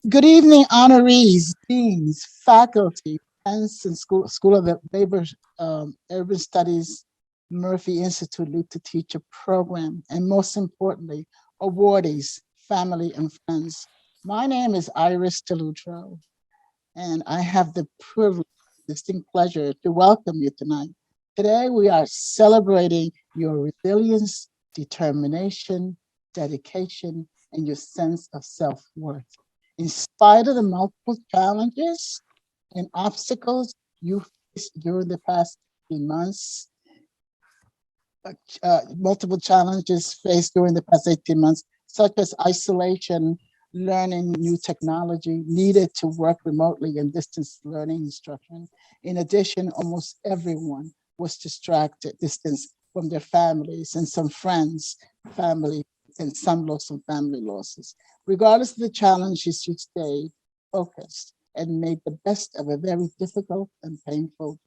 Good evening, honorees, deans, faculty, friends, and School of the Labor, Urban Studies, Murphy Institute Lead to Teacher program, and most importantly, awardees, family, and friends. My name is Iris DeLutro, and I have the privilege, distinct pleasure to welcome you tonight. Today, we are celebrating your resilience, determination, dedication, and your sense of self-worth. In spite of the multiple challenges and obstacles you faced during the past 18 months, multiple challenges faced during the past 18 months, such as isolation, learning new technology needed to work remotely and distance learning instruction. In addition, almost everyone was distracted, distanced from their families and some friends, family, and some lost some family losses. Regardless of the challenges, you stayed focused and made the best of a very difficult and painful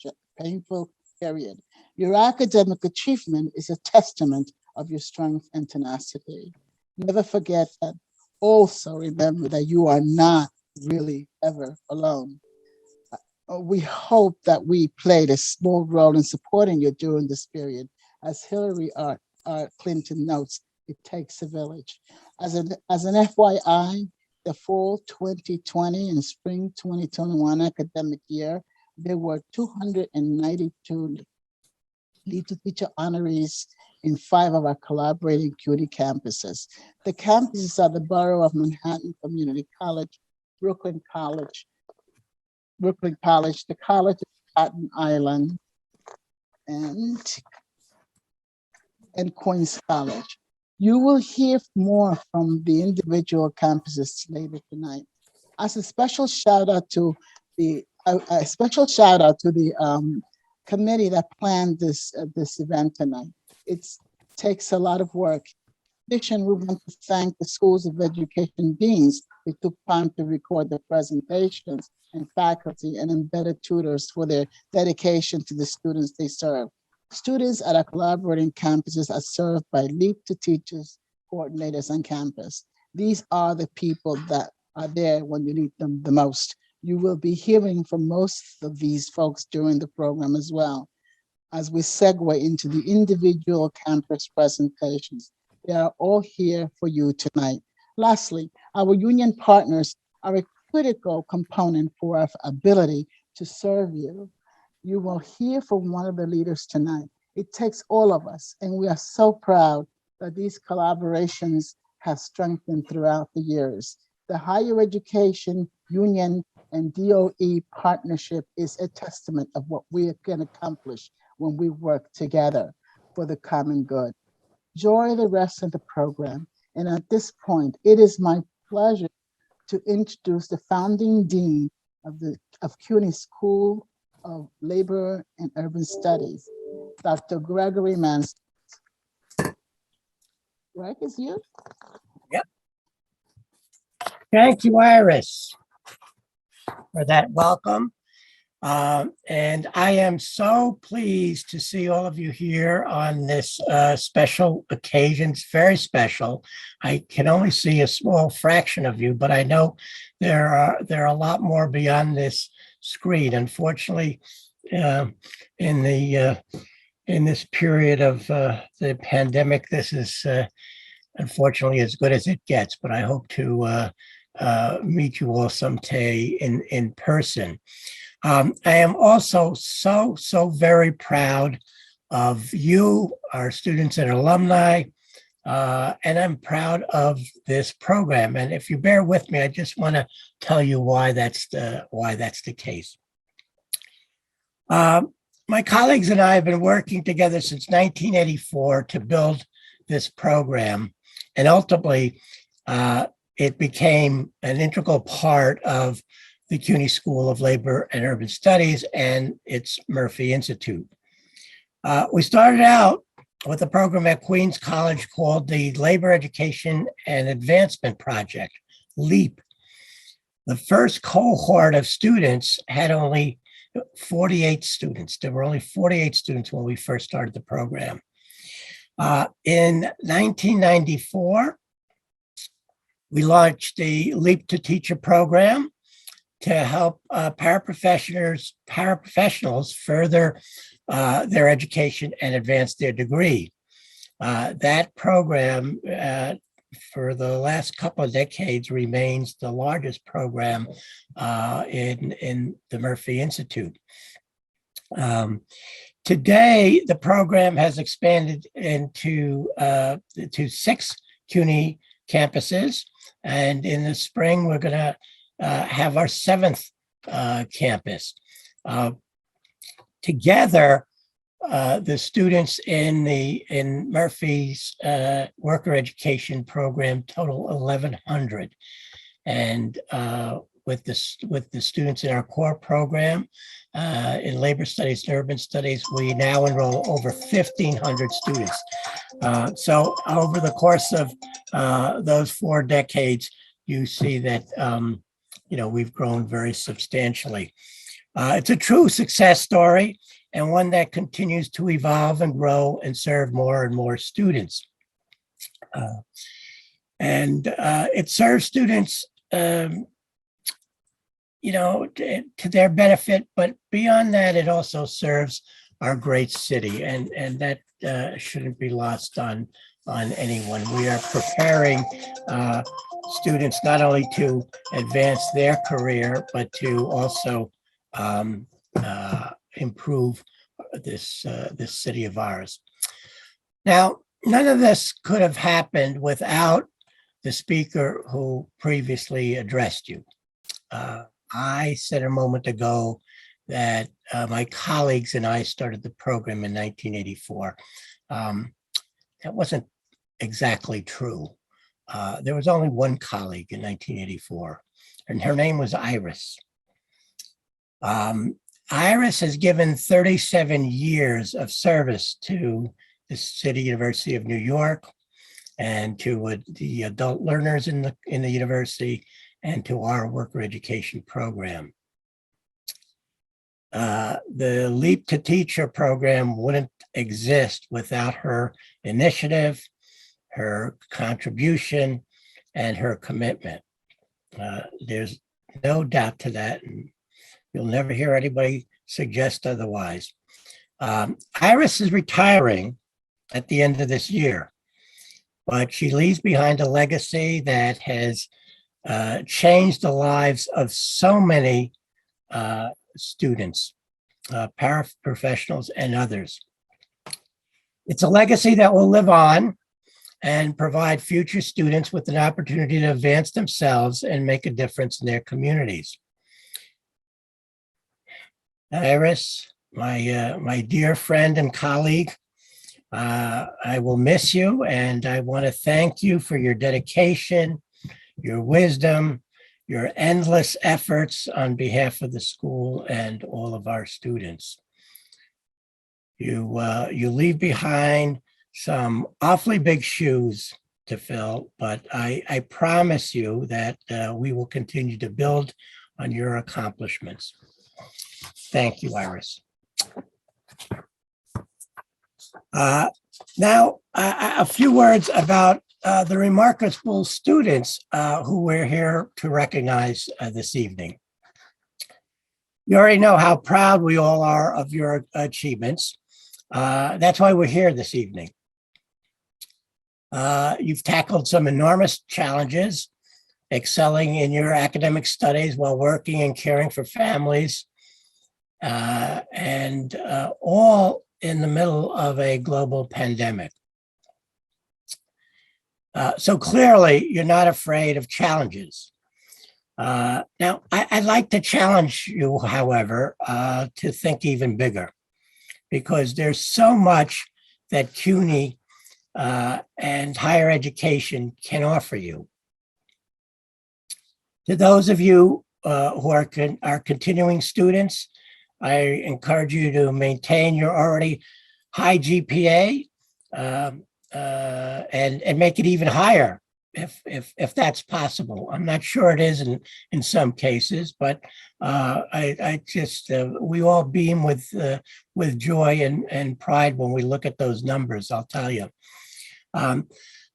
period. Your academic achievement is a testament of your strength and tenacity. Never forget that. Also remember that you are not really ever alone. We hope that we played a small role in supporting you during this period. As R. Clinton notes, it takes a village. As an FYI, the fall 2020 and spring 2021 academic year, there were 292 Lead to Teacher honorees in 5 of our collaborating CUNY campuses. The campuses are the Borough of Manhattan Community College, Brooklyn College, the College of Staten Island, and Queens College. You will hear more from the individual campuses later tonight. As a special shout out to the committee that planned this event tonight. It takes a lot of work. In addition, we want to thank the Schools of Education deans who took time to record the presentations, and faculty and embedded tutors for their dedication to the students they serve. Students at our collaborating campuses are served by Leap to Teachers coordinators on campus. These are the people that are there when you need them the most. You will be hearing from most of these folks during the program as well, as we segue into the individual campus presentations. They are all here for you tonight. Lastly, our union partners are a critical component for our ability to serve you. You will hear from one of the leaders tonight. It takes all of us, and we are so proud that these collaborations have strengthened throughout the years. The higher education union and DOE partnership is a testament of what we can accomplish when we work together for the common good. Enjoy the rest of the program. And at this point, it is my pleasure to introduce the founding dean of CUNY School of Labor and Urban Studies, Dr. Gregory Mansell. Greg, is you? Yep. Thank you, Iris, for that welcome. And I am so pleased to see all of you here on this special occasion. It's very special. I can only see a small fraction of you, but I know there are a lot more beyond this screen. Unfortunately, in this period of the pandemic, this is unfortunately as good as it gets. But I hope to meet you all someday in person. I am also so very proud of you, our students and alumni, and I'm proud of this program. And if you bear with me, I just want to tell you why that's the case. My colleagues and I have been working together since 1984 to build this program, and ultimately, it became an integral part of the CUNY School of Labor and Urban Studies and its Murphy Institute. We started out with a program at Queens College called the Labor Education and Advancement Project, LEAP. The first cohort of students had only 48 students. There were only 48 students when we first started the program. In 1994, We launched the Leap to Teacher program to help paraprofessionals further their education and advance their degree. That program for the last couple of decades remains the largest program in the Murphy Institute. Today, the program has expanded into to 6 CUNY campuses, and in the spring, we're going to have our 7th campus. Together, the students in Murphy's worker education program total 1,100, and with the students in our core program in labor studies and urban studies, we now enroll over 1,500 students. So over the course of those 4 decades, you see that we've grown very substantially. It's a true success story, and one that continues to evolve and grow and serve more and more students. It serves students, to their benefit, but beyond that, it also serves our great city, and that shouldn't be lost on anyone. We are preparing students not only to advance their career, but to also improve this city of ours. Now, none of this could have happened without the speaker who previously addressed you. I said a moment ago that my colleagues and I started the program in 1984. That wasn't exactly true. There was only one colleague in 1984, and her name was Iris. Iris has given 37 years of service to the City University of New York and to the adult learners in the university and to our worker education program. The Leap to Teacher program wouldn't exist without her initiative, her contribution, and her commitment. There's no doubt to that, and you'll never hear anybody suggest otherwise. Iris is retiring at the end of this year, but she leaves behind a legacy that has changed the lives of so many students, paraprofessionals, and others. It's a legacy that will live on and provide future students with an opportunity to advance themselves and make a difference in their communities. Iris, my dear friend and colleague, I will miss you, and I want to thank you for your dedication, your wisdom, your endless efforts on behalf of the school and all of our students. You leave behind some awfully big shoes to fill, but I promise you that we will continue to build on your accomplishments. Thank you, Iris. Now, a few words about the remarkable students who we're here to recognize this evening. You already know how proud we all are of your achievements. That's why we're here this evening. You've tackled some enormous challenges, excelling in your academic studies while working and caring for families, and all in the middle of a global pandemic. So clearly, you're not afraid of challenges. Now, I'd like to challenge you, however, to think even bigger, because there's so much that CUNY and higher education can offer you. To those of you who are continuing students, I encourage you to maintain your already high GPA and make it even higher if that's possible. I'm not sure it is in some cases, but I just we all beam with joy and pride when we look at those numbers, I'll tell you.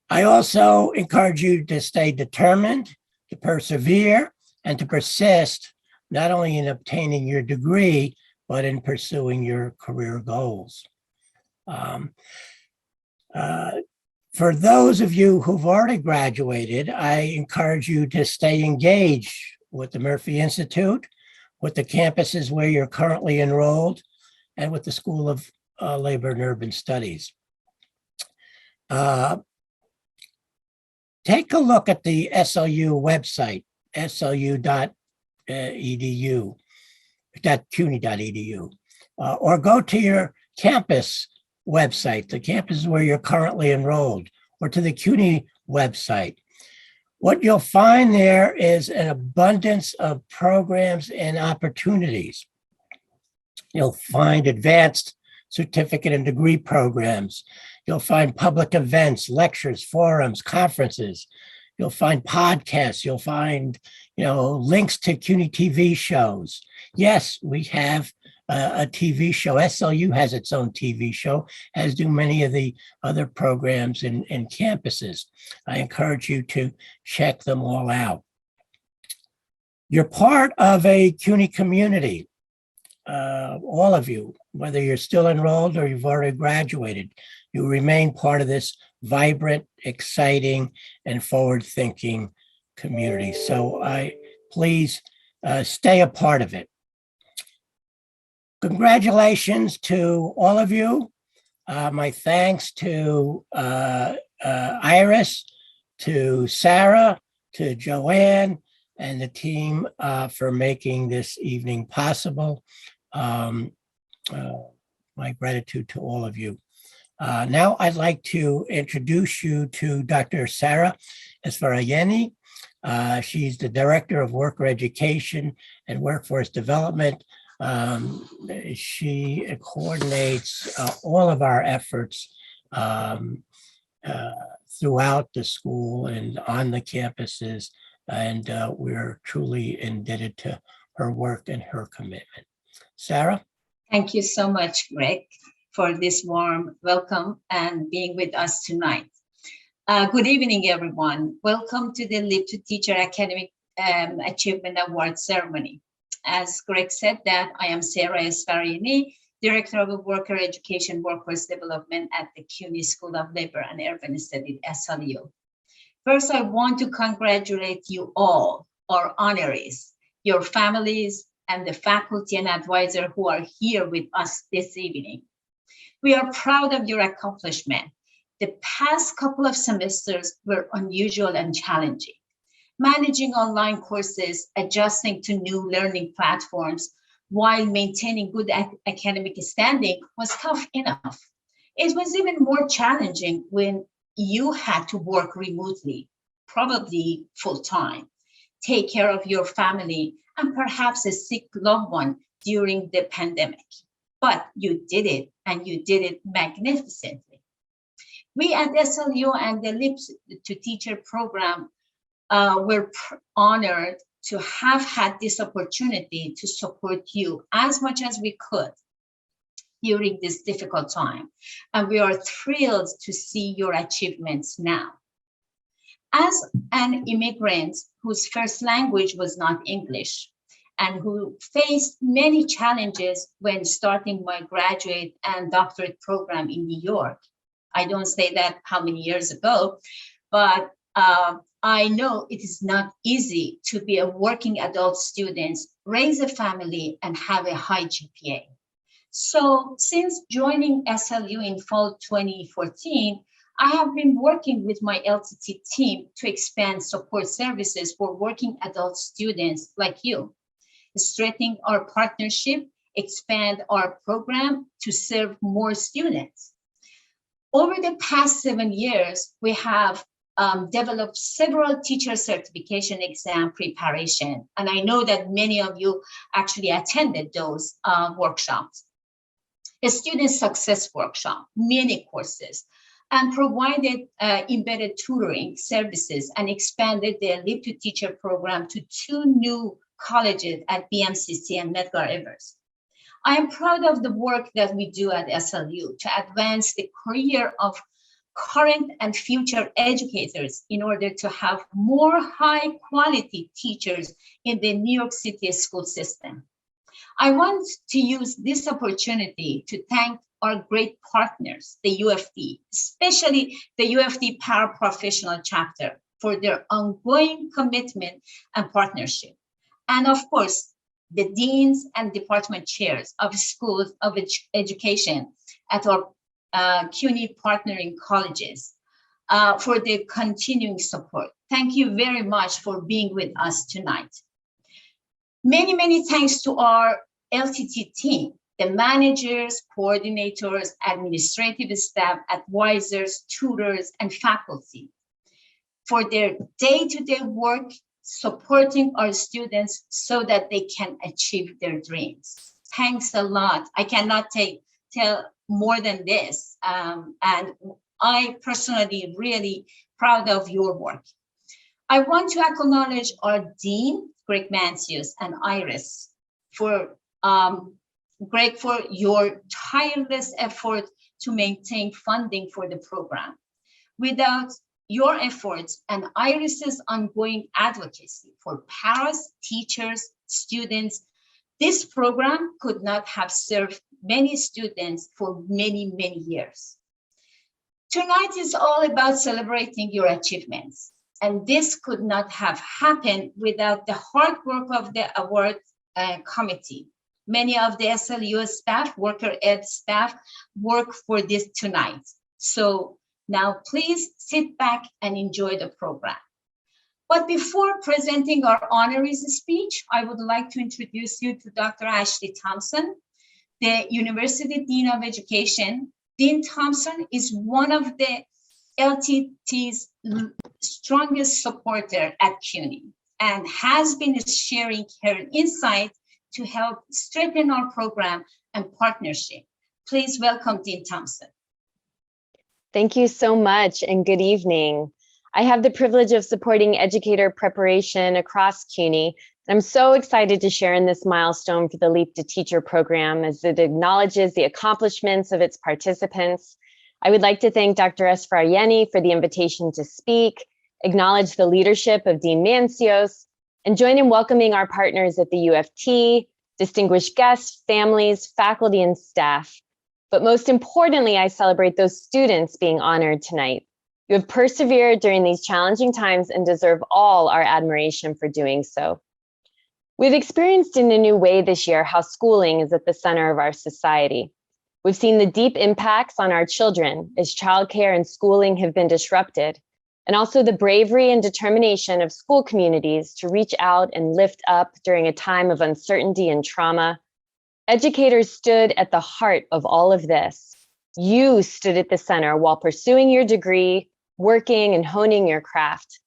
I also encourage you to stay determined, to persevere, and to persist, not only in obtaining your degree, but in pursuing your career goals. Um, uh, for those of you who've already graduated, I encourage you to stay engaged with the Murphy Institute, with the campuses where you're currently enrolled, and with the School of Labor and Urban Studies. Take a look at the SLU website, slu.edu, .cuny.edu, or go to your campus website, the campus where you're currently enrolled, or to the CUNY website. What you'll find there is an abundance of programs and opportunities. You'll find advanced certificate and degree programs. You'll find public events, lectures, forums, conferences. You'll find podcasts. You'll find, links to CUNY TV shows. Yes, we have a TV show. SLU has its own TV show, as do many of the other programs in campuses. I encourage you to check them all out. You're part of a CUNY community. All of you, whether you're still enrolled or you've already graduated, you remain part of this vibrant, exciting, and forward-thinking community. So please stay a part of it. Congratulations to all of you. My thanks to Iris, to Sarah, to Joanne, and the team for making this evening possible. My gratitude to all of you. Now I'd like to introduce you to Dr. Sarah Esfarayeni. She's the Director of Worker Education and Workforce Development. She coordinates all of our efforts throughout the school and on the campuses, and we're truly indebted to her work and her commitment. Sarah? Thank you so much, Greg, for this warm welcome and being with us tonight. Good evening, everyone. Welcome to the Live to Teacher Academic Achievement Award ceremony. As Greg said, that I am Sarah Esfarayeni, Director of Worker Education Workforce Development at the CUNY School of Labor and Urban Studies, SLU. First, I want to congratulate you all, our honorees, your families, and the faculty and advisor who are here with us this evening. We are proud of your accomplishment. The past couple of semesters were unusual and challenging. Managing online courses, adjusting to new learning platforms, while maintaining good academic standing was tough enough. It was even more challenging when you had to work remotely, probably full-time, take care of your family, and perhaps a sick loved one during the pandemic. But you did it, and you did it magnificently. We at SLU and the Live to Teacher program we're honored to have had this opportunity to support you as much as we could during this difficult time. And we are thrilled to see your achievements now. As an immigrant whose first language was not English and who faced many challenges when starting my graduate and doctorate program in New York, I don't say that how many years ago, but I know it is not easy to be a working adult student, raise a family, and have a high GPA. So since joining SLU in fall 2014, I have been working with my LTT team to expand support services for working adult students like you, strengthening our partnership, expand our program to serve more students. Over the past 7 years, we have developed several teacher certification exam preparation. And I know that many of you actually attended those workshops. A student success workshop, many courses, and provided embedded tutoring services and expanded the Live to Teacher program to 2 new colleges at BMCC and Medgar Evers. I am proud of the work that we do at SLU to advance the career of current and future educators in order to have more high quality teachers in the New York City school system. I want to use this opportunity to thank our great partners, the UFD, especially the UFD Paraprofessional Chapter, for their ongoing commitment and partnership. And of course, the deans and department chairs of schools of education at our CUNY partnering colleges for their continuing support. Thank you very much for being with us tonight. Many, many thanks to our LTT team, the managers, coordinators, administrative staff, advisors, tutors, and faculty for their day-to-day work supporting our students so that they can achieve their dreams. Thanks a lot. I cannot tell more than this. And I personally really proud of your work. I want to acknowledge our Dean, Greg Mancius, and Iris for Greg, for your tireless effort to maintain funding for the program. Without your efforts and Iris's ongoing advocacy for paras, teachers, students, this program could not have served many students for many, many years. Tonight is all about celebrating your achievements, and this could not have happened without the hard work of the award committee. Many of the SLU staff, worker ed staff, work for this tonight. So now please sit back and enjoy the program. But before presenting our honorees speech, I would like to introduce you to Dr. Ashley Thompson, the University Dean of Education. Dean Thompson is one of the LTT's strongest supporter at CUNY and has been sharing her insight to help strengthen our program and partnership. Please welcome Dean Thompson. Thank you so much and good evening. I have the privilege of supporting educator preparation across CUNY. I'm so excited to share in this milestone for the Leap to Teacher program as it acknowledges the accomplishments of its participants. I would like to thank Dr. Esfarayeni for the invitation to speak, acknowledge the leadership of Dean Mancios, and join in welcoming our partners at the UFT, distinguished guests, families, faculty, and staff. But most importantly, I celebrate those students being honored tonight. You have persevered during these challenging times and deserve all our admiration for doing so. We've experienced in a new way this year how schooling is at the center of our society. We've seen the deep impacts on our children as childcare and schooling have been disrupted, and also the bravery and determination of school communities to reach out and lift up during a time of uncertainty and trauma. Educators stood at the heart of all of this. You stood at the center while pursuing your degree, working and honing your craft.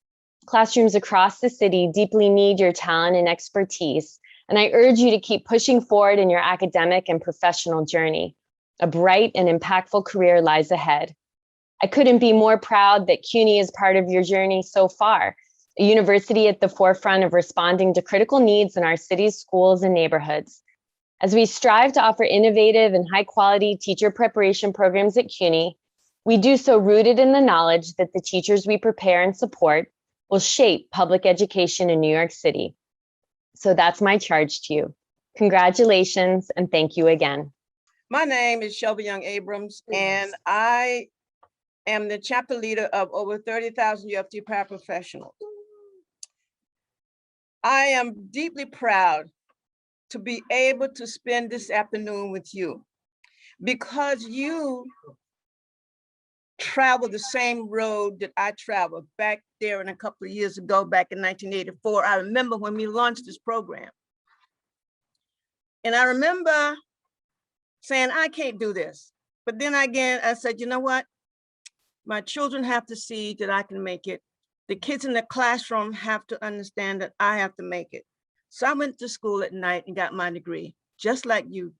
Classrooms across the city deeply need your talent and expertise, and I urge you to keep pushing forward in your academic and professional journey. A bright and impactful career lies ahead. I couldn't be more proud that CUNY is part of your journey so far, a university at the forefront of responding to critical needs in our city's schools and neighborhoods. As we strive to offer innovative and high-quality teacher preparation programs at CUNY, we do so rooted in the knowledge that the teachers we prepare and support will shape public education in New York City. So that's my charge to you. Congratulations and thank you again. My name is Shelby Young Abrams, and I am the chapter leader of over 30,000 UFT paraprofessionals. I am deeply proud to be able to spend this afternoon with you because you travel the same road that I traveled back there a couple of years ago, back in 1984. I remember when we launched this program. And I remember saying, I can't do this. But then again, I said, you know what? My children have to see that I can make it. The kids in the classroom have to understand that I have to make it. So I went to school at night and got my degree, just like you.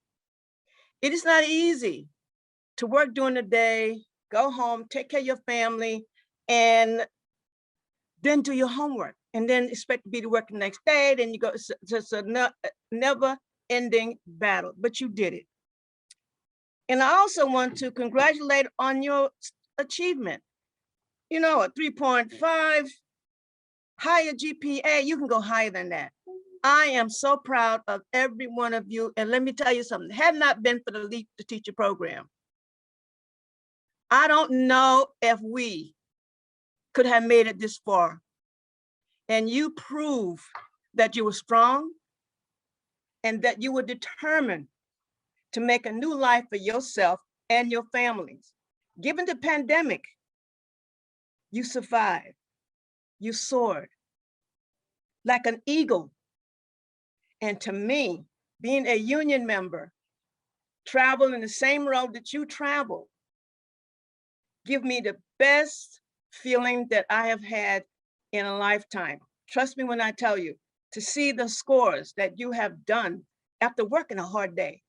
It is not easy to work during the day, go home, take care of your family, and then do your homework, and then expect to be to work the next day. Then you go, it's a never-ending battle, but you did it. And I also want to congratulate on your achievement. You know, a 3.5, higher GPA, you can go higher than that. I am so proud of every one of you. And let me tell you something, had not been for the Leap to Teacher program, I don't know if we could have made it this far. And you prove that you were strong and that you were determined to make a new life for yourself and your families. Given the pandemic, you survived, you soared like an eagle. And to me, being a union member, traveling the same road that you travel, give me the best feeling that I have had in a lifetime. Trust me when I tell you, to see the scores that you have done after working a hard day.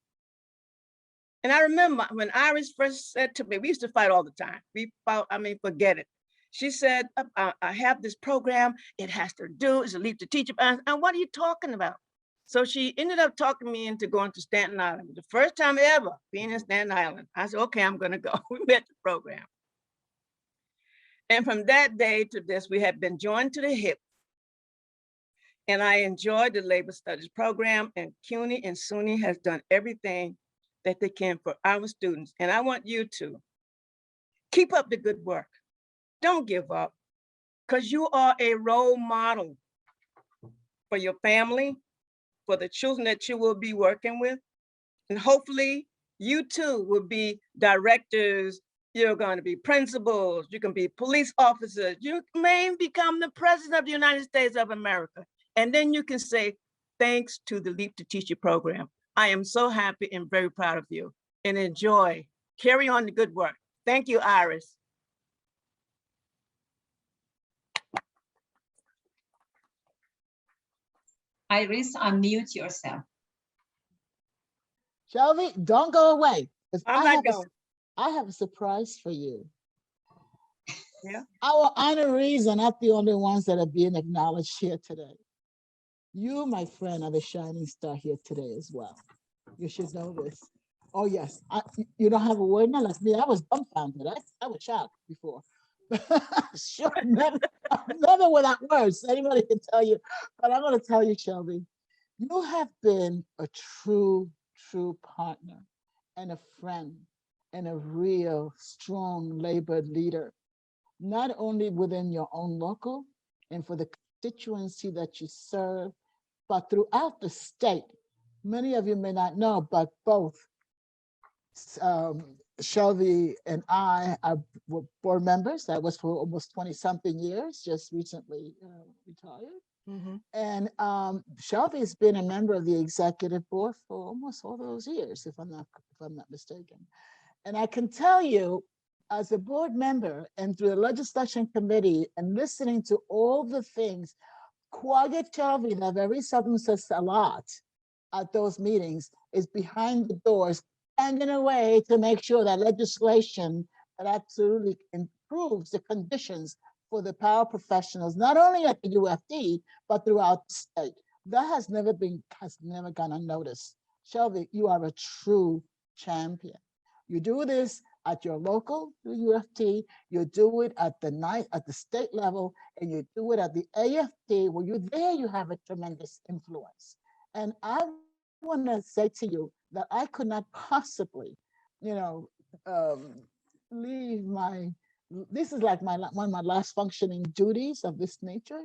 And I remember when Iris first said to me, we used to fight all the time. We fought, I mean, forget it. She said, I have this program, it has to do, it's a Leap to Teacher. And what are you talking about? So she ended up talking me into going to Staten Island. The first time ever being in Staten Island. I said, okay, I'm gonna go. We met the program. And from that day to this, we have been joined to the hip. And I enjoyed the labor studies program, and CUNY and SUNY has done everything that they can for our students. And I want you to keep up the good work. Don't give up, because you are a role model for your family, for the children that you will be working with. And hopefully you too will be directors, you're going to be principals, you can be police officers, you may become the president of the United States of America. And then you can say, thanks to the Leap to Teacher program. I am so happy and very proud of you, and enjoy. Carry on the good work. Thank you, Iris. Iris, unmute yourself. Shelby, don't go away. 'Cause I'm not going. I have a surprise for you. Yeah. Our honorees are not the only ones that are being acknowledged here today. You, my friend, are the shining star here today as well. You should know this. Oh, yes. You don't have a word now? Like me, I was dumbfounded. I was shocked before. Sure, never without words. Anybody can tell you. But I'm going to tell you, Shelby, you have been a true partner and a friend and a real strong labor leader, not only within your own local and for the constituency that you serve, but throughout the state. Many of you may not know, but both Shelby and I were board members. I was for almost 20 something years, just recently retired. Mm-hmm. And Shelby's been a member of the executive board for almost all those years, if I'm not mistaken. And I can tell you, as a board member and through the legislation committee and listening to all the things, Quiet Shelby, that very seldom says a lot at those meetings, is behind the doors, finding a way to make sure that legislation that absolutely improves the conditions for the paraprofessionals, not only at the UFD, but throughout the state. That has never gone unnoticed. Shelby, you are a true champion. You do this at your local UFT, you do it at the state level, and you do it at the AFD, where you have a tremendous influence. And I want to say to you that I could not possibly, leave this is like one of my last functioning duties of this nature,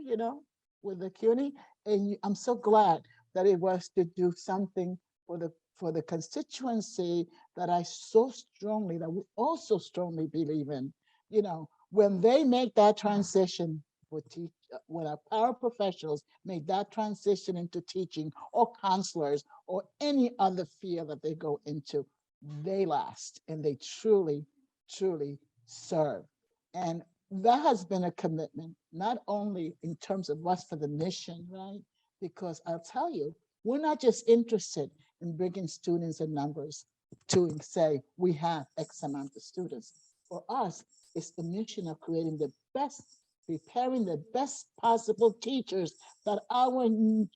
with the CUNY. And I'm so glad that it was to do something for the constituency that we also strongly believe in. When they make that transition when our paraprofessionals make that transition into teaching, or counselors, or any other field that they go into, they last and they truly serve. And that has been a commitment, not only in terms of what's for the mission, right? Because I'll tell you, we're not just interested in bringing students and numbers to say we have X amount of students. For us, it's the mission of preparing the best possible teachers that our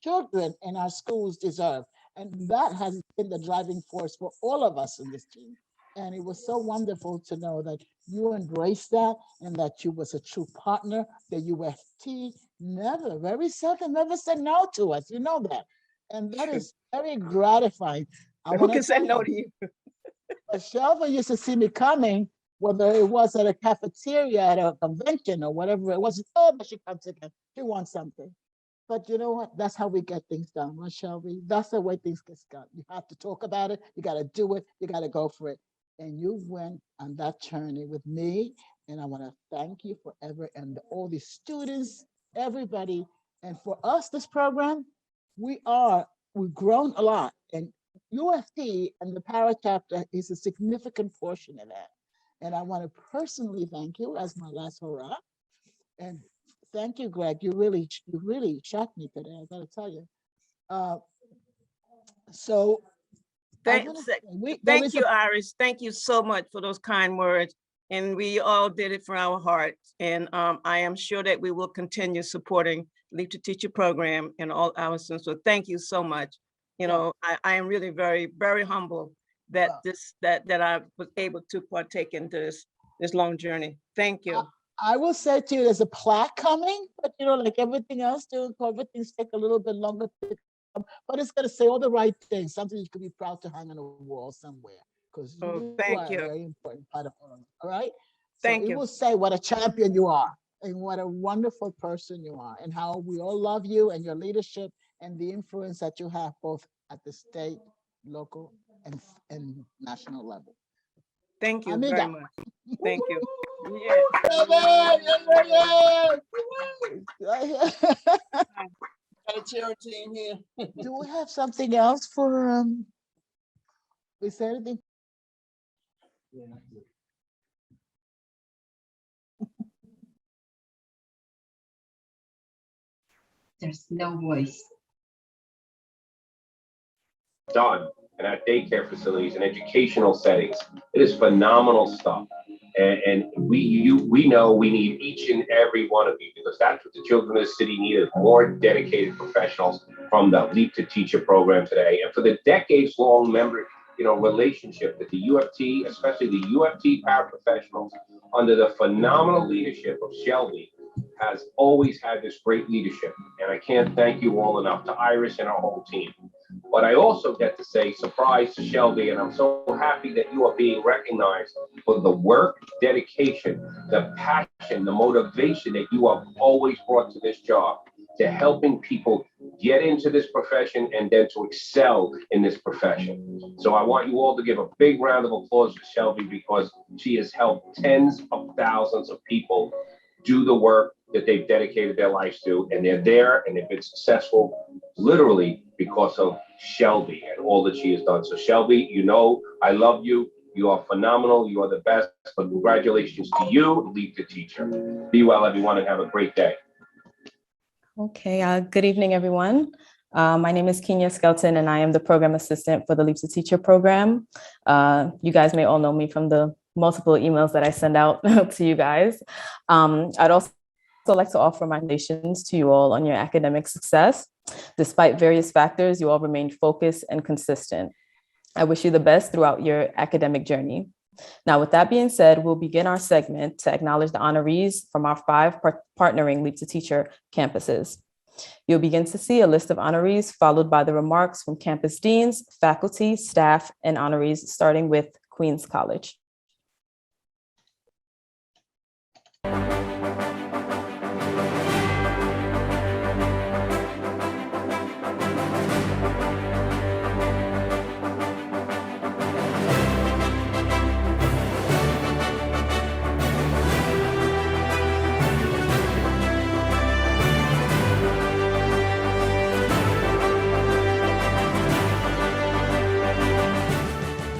children and our schools deserve. And that has been the driving force for all of us in this team. And it was so wonderful to know that you embraced that and that you was a true partner. The UFT never, very seldom, never said no to us. You know that. And that is very gratifying. I Who want can to say tell no you, to you? Shelva used to see me coming, whether it was at a cafeteria, at a convention or whatever it was. Oh, but she comes again. She wants something. But you know what? That's how we get things done, right, Shelby? That's the way things get done. You have to talk about it. You got to do it. You got to go for it. And you went on that journey with me. And I want to thank you forever and all the students, everybody. And for us, this program, we've grown a lot. And UFT and the para chapter is a significant portion of that. And I want to personally thank you as my last hurrah. And thank you, Greg. You really shocked me today. I gotta tell you. Uh, so I want to say Thank you, Iris. Thank you so much for those kind words. And we all did it from our hearts. And I am sure that we will continue supporting Leap to Teacher program and all our students. So thank you so much. You know, I am really very, very humble that that I was able to partake in this long journey. Thank you. I will say to you, there's a plaque coming, but you know, like everything else, doing COVID, things take a little bit longer to come, but it's going to say all the right things, something you could be proud to hang on a wall somewhere, because you thank are you. a very important part of all right? Thank so you. It will say what a champion you are and what a wonderful person you are and how we all love you and your leadership and the influence that you have both at the state, local, and national level. Thank you Amiga. very much. Thank you. Got a charity in here. Do we have something else for we said anything? There's no voice. Done and at daycare facilities and educational settings. It is phenomenal stuff. And we know we need each and every one of you because that's what the children of the city need is more dedicated professionals from the Leap to Teacher program today. And for the decades-long relationship that the UFT, especially the UFT paraprofessionals, under the phenomenal leadership of Shelby, has always had this great leadership. And I can't thank you all enough, to Iris and our whole team. But I also get to say surprise to Shelby, and I'm so happy that you are being recognized for the work, dedication, the passion, the motivation that you have always brought to this job, to helping people get into this profession and then to excel in this profession. So I want you all to give a big round of applause for Shelby because she has helped tens of thousands of people do the work that they've dedicated their lives to, and they're there and they've been successful literally because of Shelby and all that she has done. So Shelby, you know, I love you. You are phenomenal. You are the best. But congratulations to you, Leap to Teacher. Be well, everyone, and have a great day. Okay, good evening, everyone. My name is Kenya Skelton, and I am the program assistant for the Leap to Teacher program. You guys may all know me from the multiple emails that I send out to you guys. I'd also like to offer my congratulations to you all on your academic success. Despite various factors, you all remained focused and consistent. I wish you the best throughout your academic journey. Now, with that being said, we'll begin our segment to acknowledge the honorees from our 5 partnering Leap to Teacher campuses. You'll begin to see a list of honorees followed by the remarks from campus deans, faculty, staff, and honorees, starting with Queens College.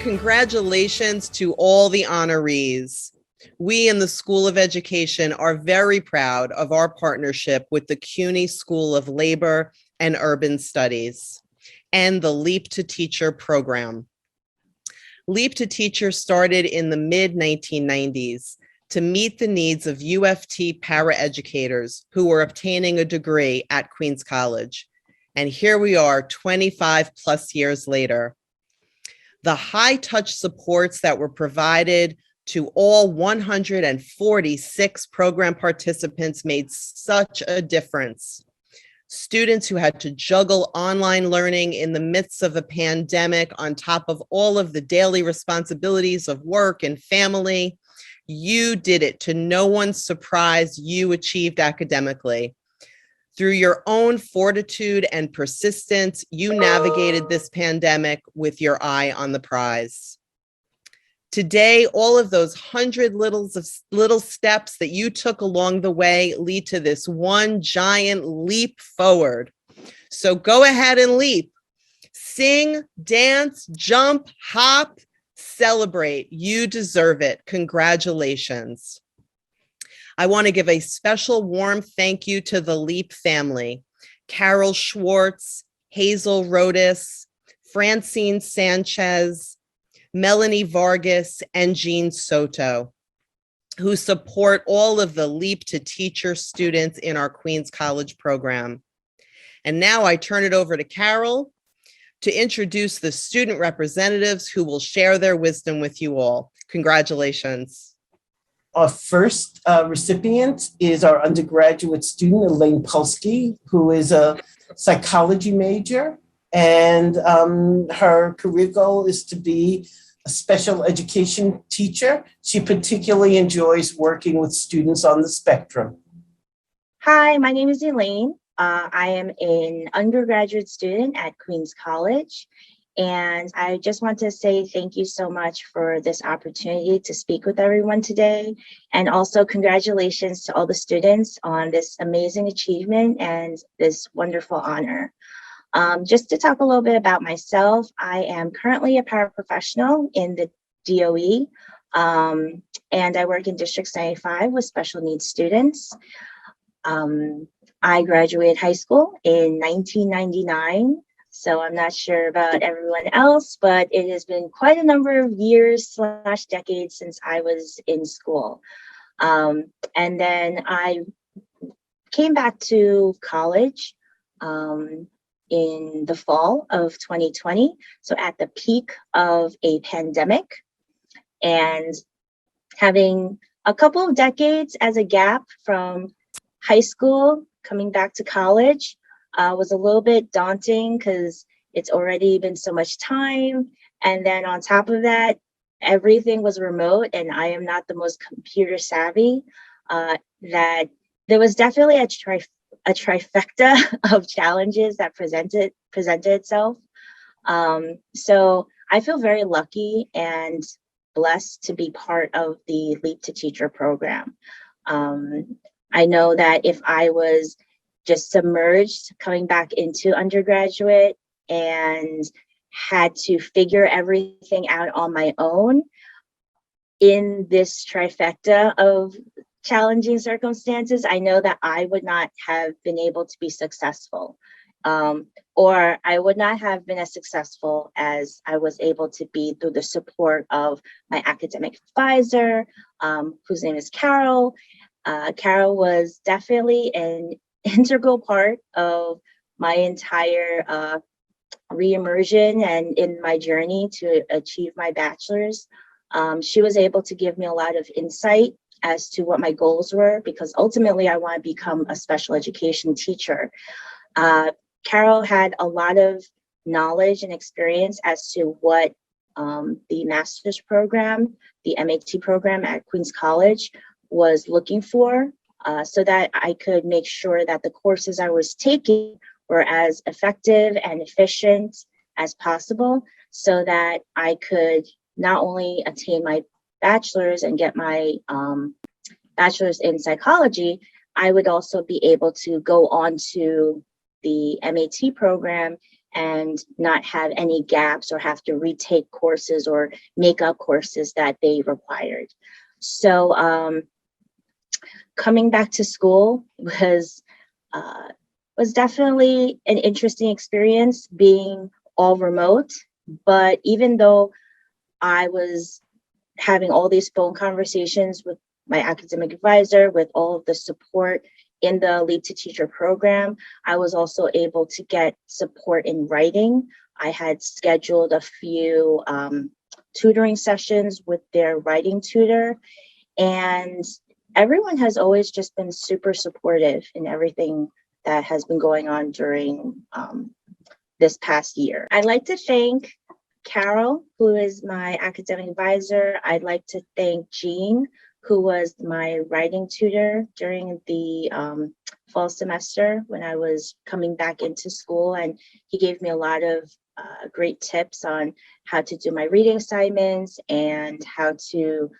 Congratulations to all the honorees. We in the School of Education are very proud of our partnership with the CUNY School of Labor and Urban Studies and the Leap to Teacher program. Leap to Teacher started in the mid-1990s to meet the needs of UFT paraeducators who were obtaining a degree at Queens College. And here we are 25 plus years later. The high-touch supports that were provided to all 146 program participants made such a difference. Students who had to juggle online learning in the midst of a pandemic on top of all of the daily responsibilities of work and family, you did it. To no one's surprise, you achieved academically. Through your own fortitude and persistence, you navigated this pandemic with your eye on the prize. Today, all of those 100 little steps that you took along the way lead to this one giant leap forward. So go ahead and leap. Sing, dance, jump, hop, celebrate. You deserve it. Congratulations. I want to give a special warm thank you to the LEAP family, Carol Schwartz, Hazel Rodas, Francine Sanchez, Melanie Vargas, and Jean Soto, who support all of the LEAP to Teacher students in our Queens College program. And now I turn it over to Carol to introduce the student representatives who will share their wisdom with you all. Congratulations. Our first recipient is our undergraduate student, Elaine Pulsky, who is a psychology major. And her career goal is to be a special education teacher. She particularly enjoys working with students on the spectrum. Hi, my name is Elaine. I am an undergraduate student at Queens College. And I just want to say thank you so much for this opportunity to speak with everyone today. And also congratulations to all the students on this amazing achievement and this wonderful honor. Just to talk a little bit about myself, I am currently a paraprofessional in the DOE, and I work in District 95 with special needs students. I graduated high school in 1999, so I'm not sure about everyone else, but it has been quite a number of years / decades since I was in school. And then I came back to college in the fall of 2020, so at the peak of a pandemic, and having a couple of decades as a gap from high school coming back to college was a little bit daunting because it's already been so much time. And then on top of that, everything was remote and I am not the most computer savvy, that there was definitely a trifecta of challenges that presented itself. So I feel very lucky and blessed to be part of the Leap to Teacher program. I know that if I was just submerged coming back into undergraduate and had to figure everything out on my own in this trifecta of challenging circumstances, I know that I would not have been able to be successful, or I would not have been as successful as I was able to be through the support of my academic advisor, whose name is Carol. Carol was definitely an integral part of my entire re-immersion and in my journey to achieve my bachelor's. She was able to give me a lot of insight as to what my goals were, because ultimately I want to become a special education teacher. Carol had a lot of knowledge and experience as to what the master's program, the MAT program at Queens College was looking for, so that I could make sure that the courses I was taking were as effective and efficient as possible, so that I could not only attain my bachelor's and get my bachelor's in psychology, I would also be able to go on to the MAT program and not have any gaps or have to retake courses or make up courses that they required. So coming back to school was definitely an interesting experience, being all remote. But even though I was having all these phone conversations with my academic advisor, with all of the support in the Leap to Teacher program, I was also able to get support in writing. I had scheduled a few tutoring sessions with their writing tutor, and everyone has always just been super supportive in everything that has been going on during this past year. I'd like to thank Carol, who is my academic advisor. I'd like to thank Jean, who was my writing tutor during the fall semester when I was coming back into school. And he gave me a lot of great tips on how to do my reading assignments and how to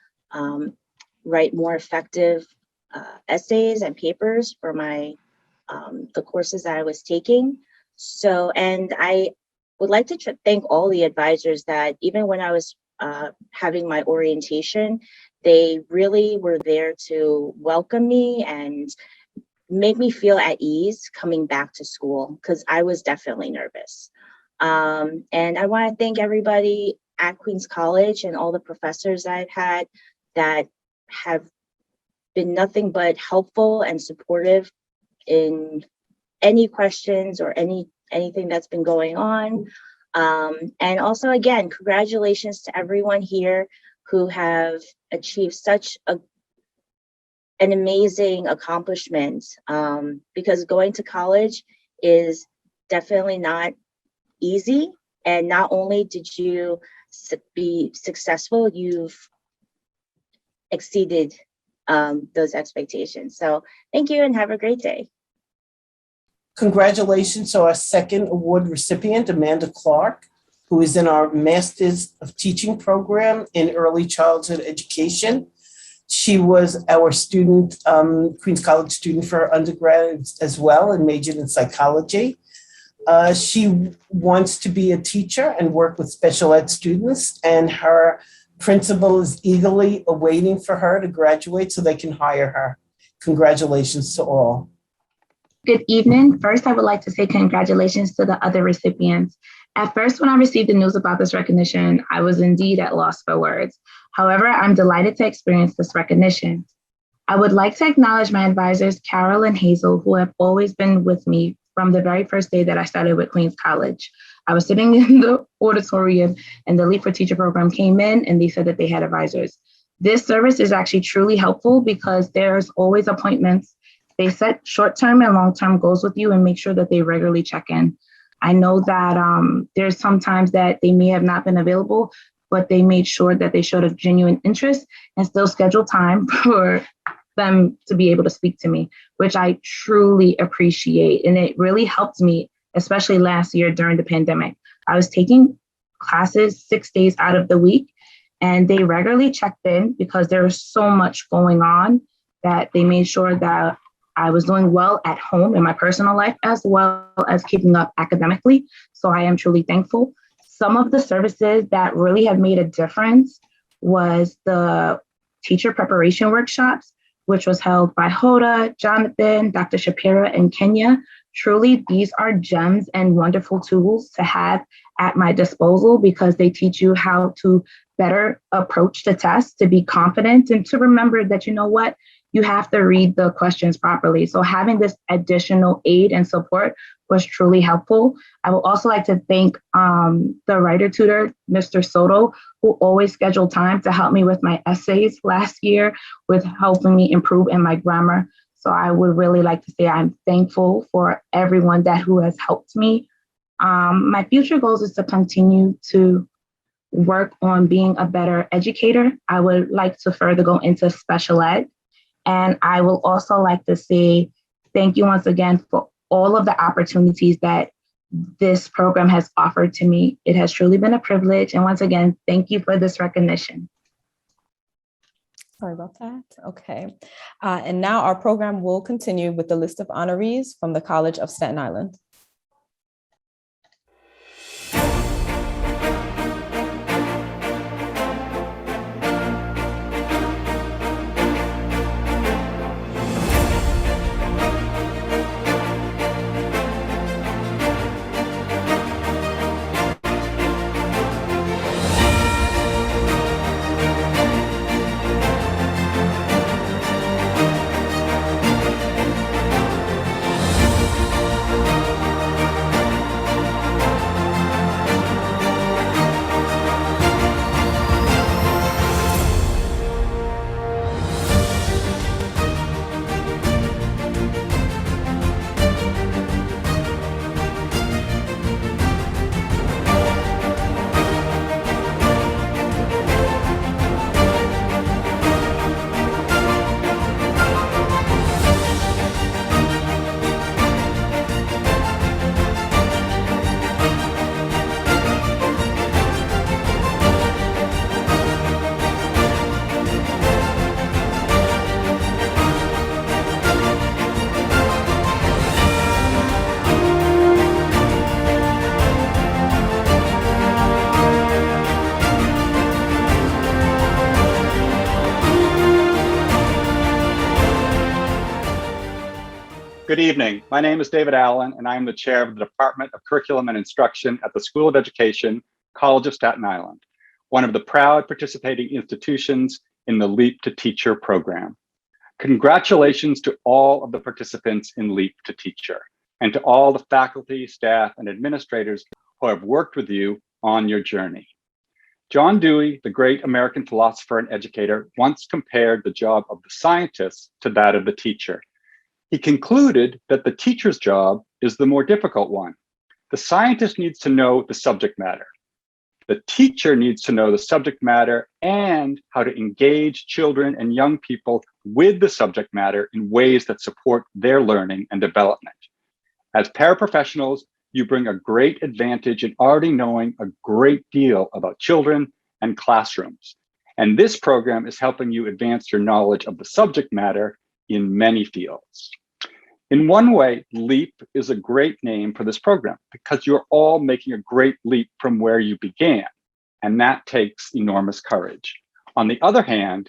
write more effective essays and papers for my the courses that I was taking. So, and I would like to thank all the advisors that even when I was having my orientation, they really were there to welcome me and make me feel at ease coming back to school, because I was definitely nervous. And I want to thank everybody at Queens College and all the professors I've had that have been nothing but helpful and supportive in any questions or anything that's been going on. And also, again, congratulations to everyone here who have achieved such an amazing accomplishment, because going to college is definitely not easy. And not only did you be successful, you've exceeded those expectations. So thank you and have a great day. Congratulations to our second award recipient, Amanda Clark, who is in our Masters of Teaching program in Early Childhood Education. She was our student, Queens College student for undergrad as well, and majored in psychology. She wants to be a teacher and work with special ed students, and her principal is eagerly awaiting for her to graduate so they can hire her. Congratulations to all. Good evening. First, I would like to say congratulations to the other recipients. At first, when I received the news about this recognition, I was indeed at loss for words. However, I'm delighted to experience this recognition. I would like to acknowledge my advisors, Carol and Hazel, who have always been with me from the very first day that I started with Queens College. I was sitting in the auditorium and the Leap for Teacher program came in and they said that they had advisors. This service is actually truly helpful because there's always appointments. They set short-term and long-term goals with you and make sure that they regularly check in. I know that there's sometimes that they may have not been available, but they made sure that they showed a genuine interest and still scheduled time for them to be able to speak to me, which I truly appreciate. And it really helped me, especially last year during the pandemic. I was taking classes 6 days out of the week, and they regularly checked in because there was so much going on that they made sure that I was doing well at home in my personal life, as well as keeping up academically. So I am truly thankful. Some of the services that really have made a difference was the teacher preparation workshops, which was held by Hoda, Jonathan, Dr. Shapira, and Kenya. Truly, these are gems and wonderful tools to have at my disposal because they teach you how to better approach the test, to be confident, and to remember that, you know what, you have to read the questions properly. So having this additional aid and support was truly helpful. I would also like to thank the writer tutor, Mr. Soto, who always scheduled time to help me with my essays last year, with helping me improve in my grammar. So I would really like to say I'm thankful for everyone who has helped me. My future goals is to continue to work on being a better educator. I would like to further go into special ed. And I will also like to say thank you once again for all of the opportunities that this program has offered to me. It has truly been a privilege. And once again, thank you for this recognition. Sorry about that. Okay. And now our program will continue with the list of honorees from the College of Staten Island. Good evening. My name is David Allen, and I am the chair of the Department of Curriculum and Instruction at the School of Education, College of Staten Island, one of the proud participating institutions in the Leap to Teacher program. Congratulations to all of the participants in Leap to Teacher, and to all the faculty, staff, and administrators who have worked with you on your journey. John Dewey, the great American philosopher and educator, once compared the job of the scientist to that of the teacher. He concluded that the teacher's job is the more difficult one. The scientist needs to know the subject matter. The teacher needs to know the subject matter and how to engage children and young people with the subject matter in ways that support their learning and development. As paraprofessionals, you bring a great advantage in already knowing a great deal about children and classrooms. And this program is helping you advance your knowledge of the subject matter in many fields. In one way, LEAP is a great name for this program because you're all making a great leap from where you began, and that takes enormous courage. On the other hand,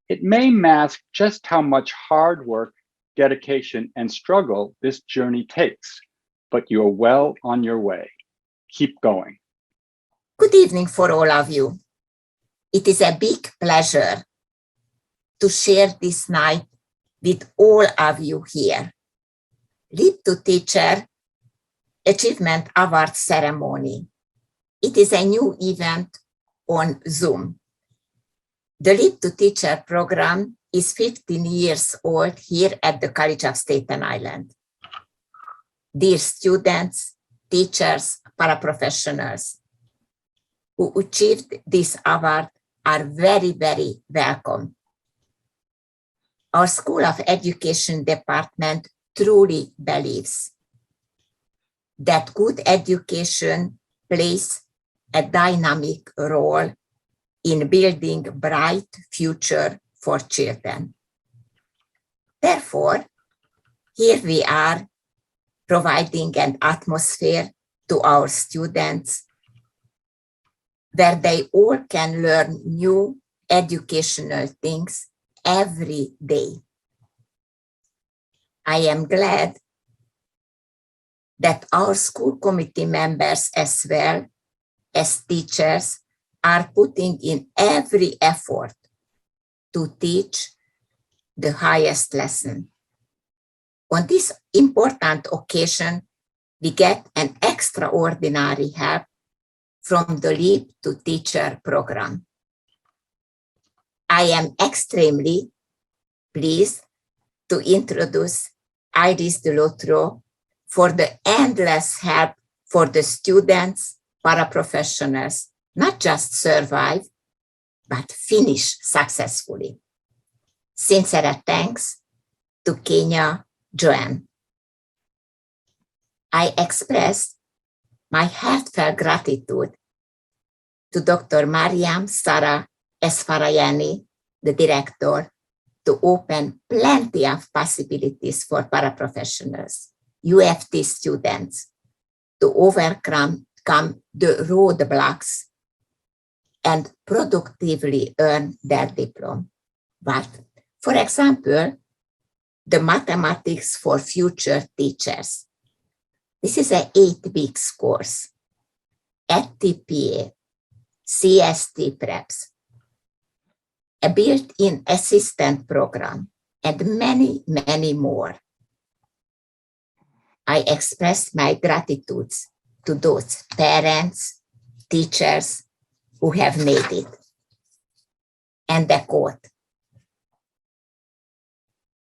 it may mask just how much hard work, dedication, and struggle this journey takes, but you're well on your way. Keep going. Good evening for all of you. It is a big pleasure to share this night with all of you here. Leap to Teacher Achievement Award Ceremony. It is a new event on Zoom. The Leap to Teacher program is 15 years old here at the College of Staten Island. Dear students, teachers, paraprofessionals who achieved this award are very, very welcome. Our School of Education department truly believes that good education plays a dynamic role in building a bright future for children. Therefore, here we are providing an atmosphere to our students where they all can learn new educational things every day. I am glad that our school committee members as well as teachers are putting in every effort to teach the highest lesson. On this important occasion, we get an extraordinary help from the Leap to Teacher program. I am extremely pleased to introduce Iris Delotro for the endless help for the students, paraprofessionals, not just survive, but finish successfully. Sincere thanks to Kenya Joanne. I express my heartfelt gratitude to Dr. Mariam Sarah Esfarayani, the director, to open plenty of possibilities for paraprofessionals, UFT students, to overcome the roadblocks and productively earn their diploma. But, for example, the Mathematics for Future Teachers. This is an 8-week course at TPA, CST Preps, a built-in assistant program, and many, many more. I express my gratitude to those parents, teachers who have made it. And the quote,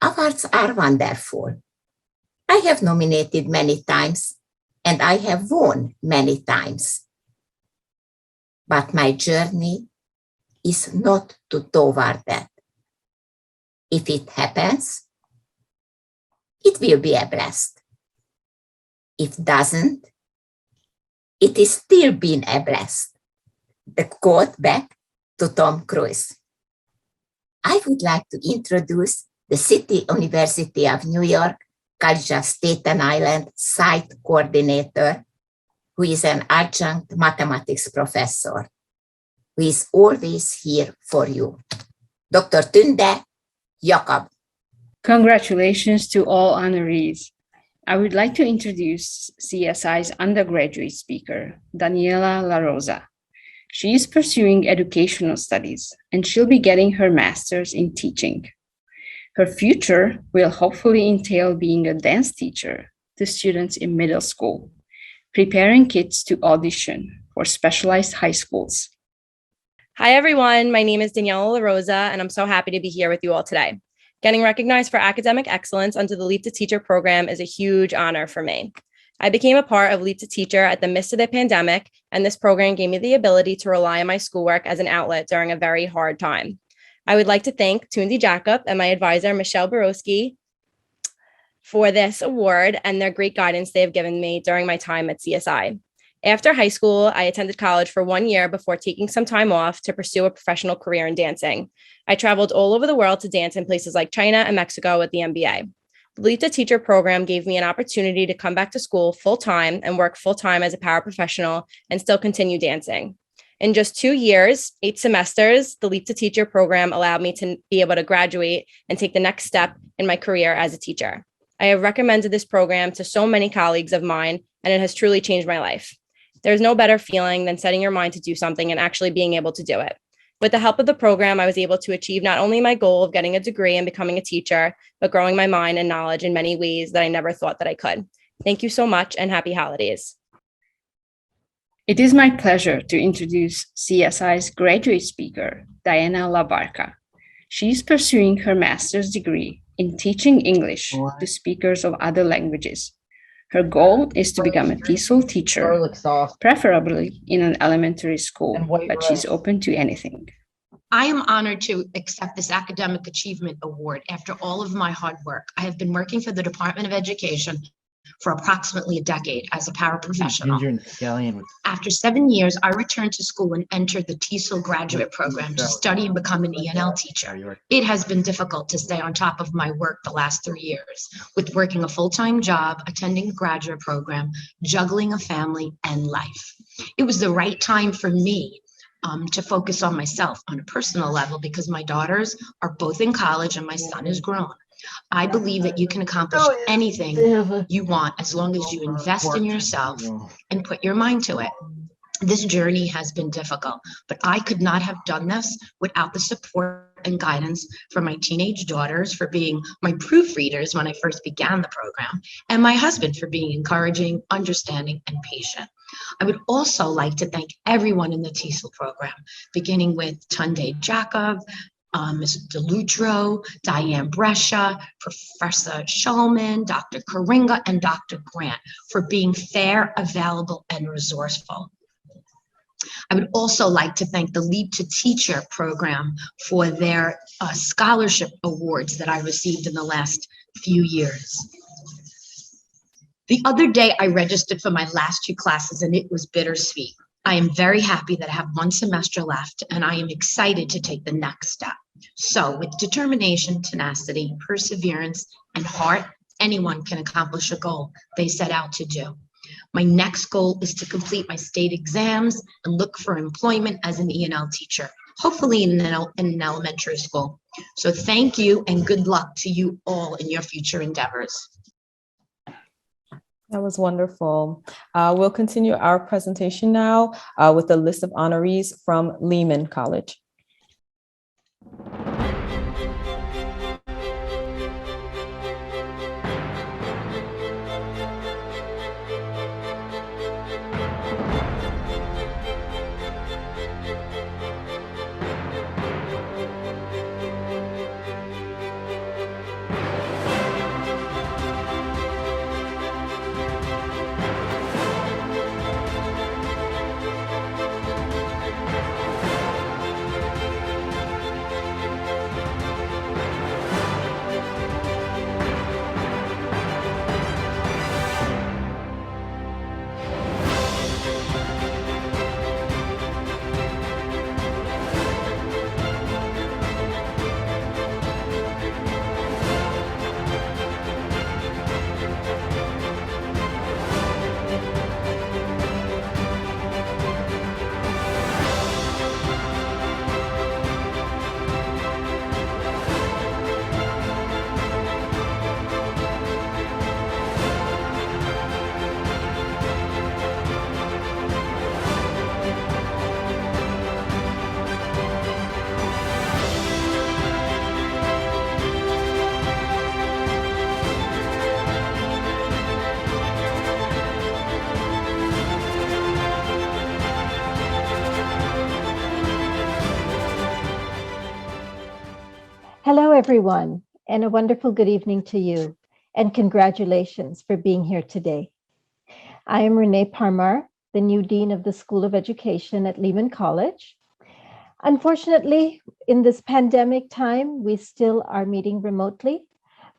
awards are wonderful. I have nominated many times, and I have won many times. But my journey is not to toward that. If it happens, it will be a blast. If it doesn't, it is still been a blast. The quote back to Tom Cruise. I would like to introduce the City University of New York, College of Staten Island site coordinator, who is an adjunct mathematics professor, who is always here for you. Dr. Tunde Jakob. Congratulations to all honorees. I would like to introduce CSI's undergraduate speaker, Daniela La Rosa. She is pursuing educational studies, and she'll be getting her master's in teaching. Her future will hopefully entail being a dance teacher to students in middle school, preparing kids to audition for specialized high schools. Hi, everyone. My name is Daniela La Rosa, and I'm so happy to be here with you all today. Getting recognized for academic excellence under the Leap to Teacher program is a huge honor for me. I became a part of Leap to Teacher at the midst of the pandemic, and this program gave me the ability to rely on my schoolwork as an outlet during a very hard time. I would like to thank Tundi Jacob and my advisor, Michelle Borowski, for this award and their great guidance they have given me during my time at CSI. After high school, I attended college for 1 year before taking some time off to pursue a professional career in dancing. I traveled all over the world to dance in places like China and Mexico with the MBA. The Leap to Teacher program gave me an opportunity to come back to school full-time and work full-time as a paraprofessional and still continue dancing. In just 2 years, 8 semesters, the Leap to Teacher program allowed me to be able to graduate and take the next step in my career as a teacher. I have recommended this program to so many colleagues of mine, and it has truly changed my life. There's no better feeling than setting your mind to do something and actually being able to do it. With the help of the program, I was able to achieve not only my goal of getting a degree and becoming a teacher, but growing my mind and knowledge in many ways that I never thought that I could. Thank you so much and happy holidays. It is my pleasure to introduce CSI's graduate speaker, Diana La Barca. She is pursuing her master's degree in teaching English to speakers of other languages. Her goal is to become a TESOL teacher, preferably in an elementary school, but she's open to anything. I am honored to accept this Academic Achievement Award after all of my hard work. I have been working for the Department of Education for approximately a decade as a paraprofessional. After 7 years, I returned to school and entered the TESOL graduate program to study and become an ENL teacher. It has been difficult to stay on top of my work the last 3 years, with working a full-time job, attending the graduate program, juggling a family and life. It was the right time for me to focus on myself on a personal level because my daughters are both in college and my son is grown. I believe that you can accomplish anything you want as long as you invest in yourself and put your mind to it. This journey has been difficult, but I could not have done this without the support and guidance from my teenage daughters for being my proofreaders when I first began the program, and my husband for being encouraging, understanding, and patient. I would also like to thank everyone in the TESOL program, beginning with Tunde Jacob, Ms. DeLutro, Diane Brescia, Professor Shulman, Dr. Karinga, and Dr. Grant for being fair, available, and resourceful. I would also like to thank the Leap to Teacher program for their scholarship awards that I received in the last few years. The other day, I registered for my last 2 classes, and it was bittersweet. I am very happy that I have 1 semester left, and I am excited to take the next step. So with determination, tenacity, perseverance, and heart, anyone can accomplish a goal they set out to do. My next goal is to complete my state exams and look for employment as an ENL teacher, hopefully in an elementary school. So thank you and good luck to you all in your future endeavors. That was wonderful. We'll continue our presentation now with a list of honorees from Lehman College. Hello, everyone, and a wonderful good evening to you, and congratulations for being here today. I am Renee Parmar, the new Dean of the School of Education at Lehman College. Unfortunately, in this pandemic time, we still are meeting remotely,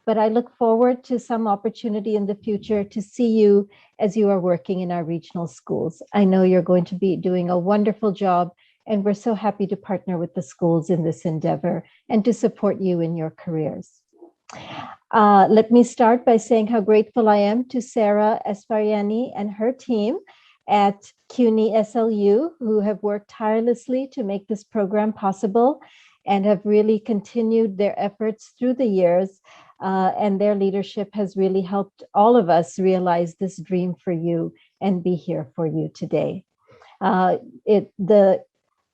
but I look forward to some opportunity in the future to see you as you are working in our regional schools. I know you're going to be doing a wonderful job, and we're so happy to partner with the schools in this endeavor and to support you in your careers. Let me start by saying how grateful I am to Sarah Espariani and her team at CUNY SLU, who have worked tirelessly to make this program possible and have really continued their efforts through the years. And their leadership has really helped all of us realize this dream for you and be here for you today. The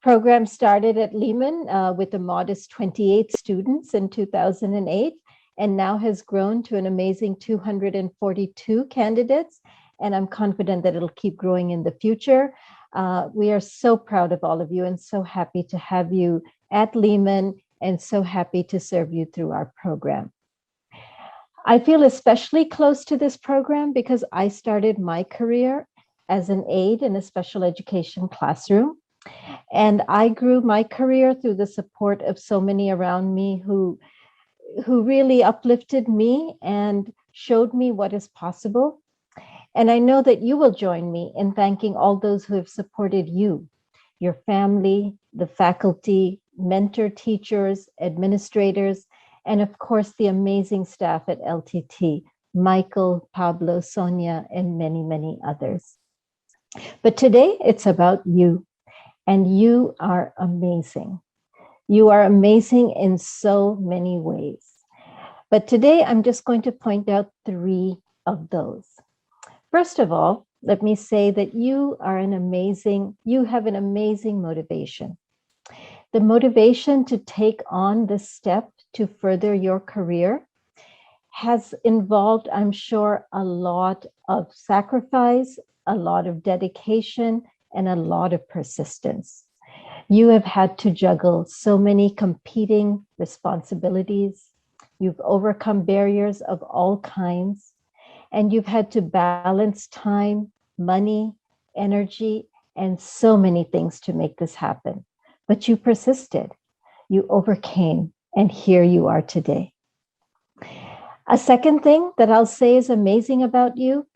program started at Lehman with a modest 28 students in 2008 and now has grown to an amazing 242 candidates. And I'm confident that it'll keep growing in the future. We are so proud of all of you and so happy to have you at Lehman and so happy to serve you through our program. I feel especially close to this program because I started my career as an aide in a special education classroom. And I grew my career through the support of so many around me who really uplifted me and showed me what is possible. And I know that you will join me in thanking all those who have supported you, your family, the faculty, mentor teachers, administrators, and of course, the amazing staff at LTT, Michael, Pablo, Sonia, and many, many others. But today it's about you, and you are amazing. You are amazing in so many ways. But today I'm just going to point out 3 of those. First of all, let me say that you have an amazing motivation. The motivation to take on this step to further your career has involved, I'm sure, a lot of sacrifice, a lot of dedication, and a lot of persistence. You have had to juggle so many competing responsibilities. You've overcome barriers of all kinds, and you've had to balance time, money, energy, and so many things to make this happen. But you persisted, you overcame, and here you are today. A second thing that I'll say is amazing about you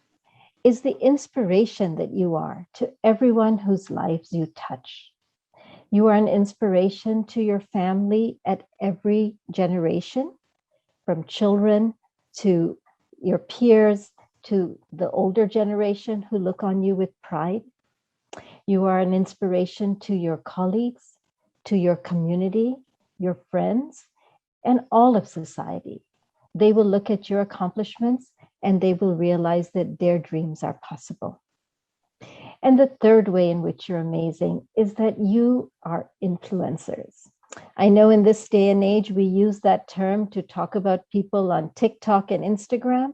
is the inspiration that you are to everyone whose lives you touch. You are an inspiration to your family at every generation, from children to your peers, to the older generation who look on you with pride. You are an inspiration to your colleagues, to your community, your friends, and all of society. They will look at your accomplishments and they will realize that their dreams are possible. And the third way in which you're amazing is that you are influencers. I know in this day and age, we use that term to talk about people on TikTok and Instagram,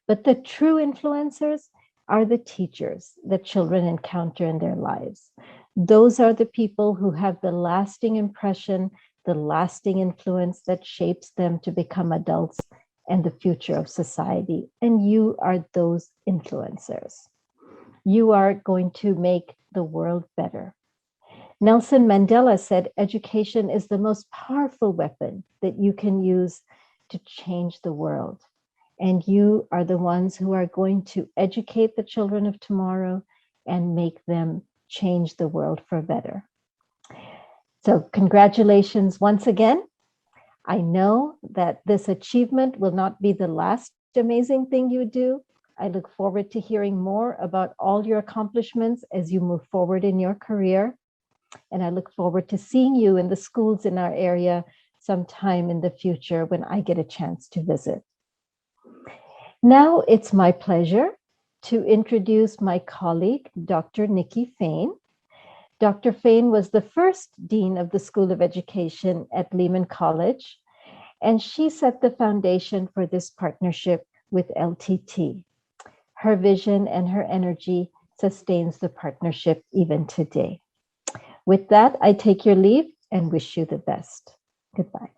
but the true influencers are the teachers that children encounter in their lives. Those are the people who have the lasting impression, the lasting influence that shapes them to become adults and the future of society. And you are those influencers. You are going to make the world better. Nelson Mandela said, education is the most powerful weapon that you can use to change the world. And you are the ones who are going to educate the children of tomorrow and make them change the world for better. So congratulations once again. I know that this achievement will not be the last amazing thing you do. I look forward to hearing more about all your accomplishments as you move forward in your career. And I look forward to seeing you in the schools in our area sometime in the future when I get a chance to visit. Now it's my pleasure to introduce my colleague, Dr. Nikki Fain. Dr. Fain was the first dean of the School of Education at Lehman College, and she set the foundation for this partnership with LTT. Her vision and her energy sustains the partnership even today. With that, I take your leave and wish you the best. Goodbye.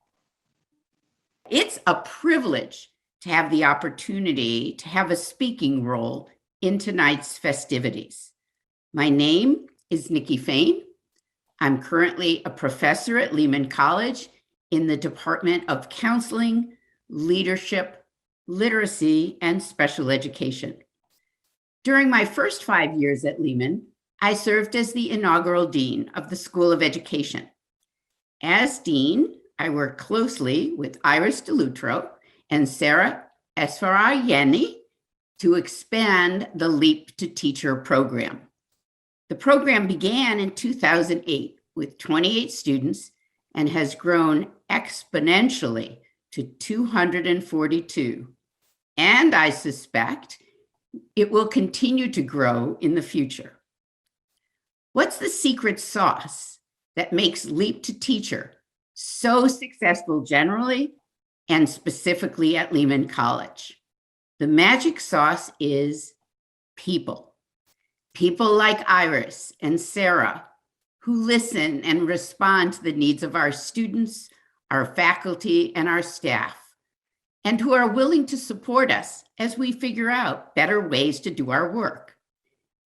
It's a privilege to have the opportunity to have a speaking role in tonight's festivities. My name is Nikki Fain. I'm currently a professor at Lehman College in the Department of Counseling, Leadership, Literacy, and Special Education. During my first 5 years at Lehman, I served as the inaugural dean of the School of Education. As dean, I worked closely with Iris DeLutro and Sarah Esfarayeni to expand the Leap to Teacher program. The program began in 2008 with 28 students and has grown exponentially to 242. And I suspect it will continue to grow in the future. What's the secret sauce that makes Leap to Teacher so successful generally and specifically at Lehman College? The magic sauce is people. People like Iris and Sarah, who listen and respond to the needs of our students, our faculty, and our staff, and who are willing to support us as we figure out better ways to do our work.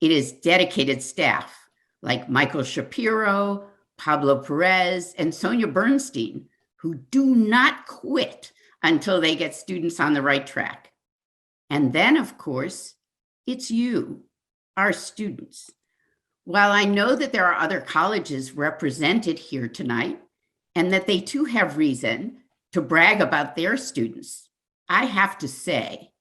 It is dedicated staff like Michael Shapiro, Pablo Perez, and Sonia Bernstein, who do not quit until they get students on the right track. And then, of course, it's you, our students. While I know that there are other colleges represented here tonight, and that they too have reason to brag about their students, I have to say,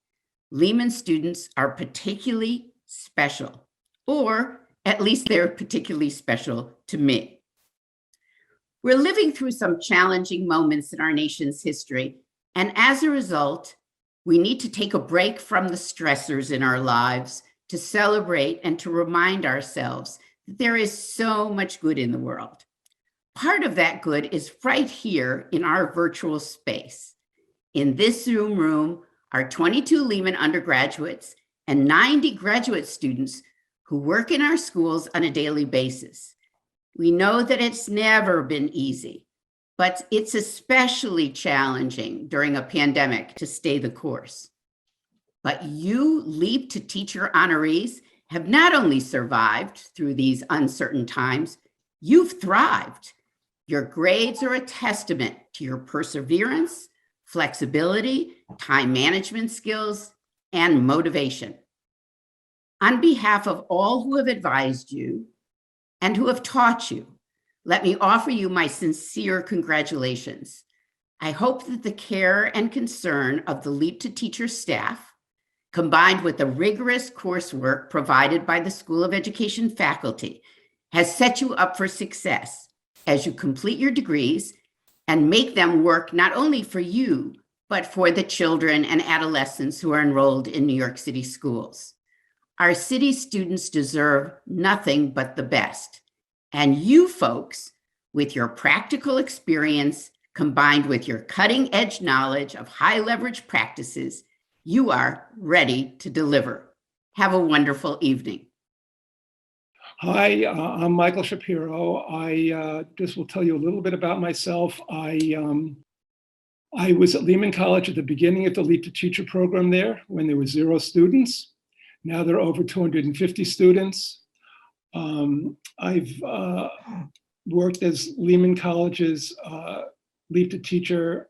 Lehman students are particularly special, or at least they're particularly special to me. We're living through some challenging moments in our nation's history, and as a result, we need to take a break from the stressors in our lives to celebrate and to remind ourselves that there is so much good in the world. Part of that good is right here in our virtual space. In this Zoom room are 22 Lehman undergraduates and 90 graduate students who work in our schools on a daily basis. We know that it's never been easy, but it's especially challenging during a pandemic to stay the course. But you Leap to Teacher honorees have not only survived through these uncertain times, you've thrived. Your grades are a testament to your perseverance, flexibility, time management skills, and motivation. On behalf of all who have advised you and who have taught you, let me offer you my sincere congratulations. I hope that the care and concern of the Leap to Teacher staff, combined with the rigorous coursework provided by the School of Education faculty, has set you up for success as you complete your degrees and make them work not only for you, but for the children and adolescents who are enrolled in New York City schools. Our city students deserve nothing but the best. And you folks, with your practical experience combined with your cutting edge knowledge of high leverage practices, you are ready to deliver. Have a wonderful evening. Hi, I'm Michael Shapiro. I just will tell you a little bit about myself. I was at Lehman College at the beginning of the Leap to Teacher program there when there were 0 students. Now there are over 250 students. I've worked as Lehman College's Leap to Teacher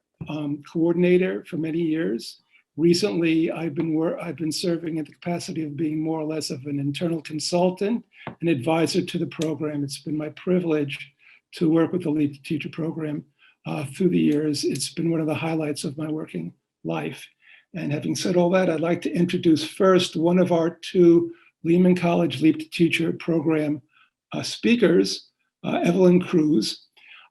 coordinator for many years. Recently, I've been serving in the capacity of being more or less of an internal consultant, an advisor to the program. It's been my privilege to work with the Leap to Teacher program through the years. It's been one of the highlights of my working life. And having said all that, I'd like to introduce first one of our 2 Lehman College Leap to Teacher program speakers, Evelyn Cruz.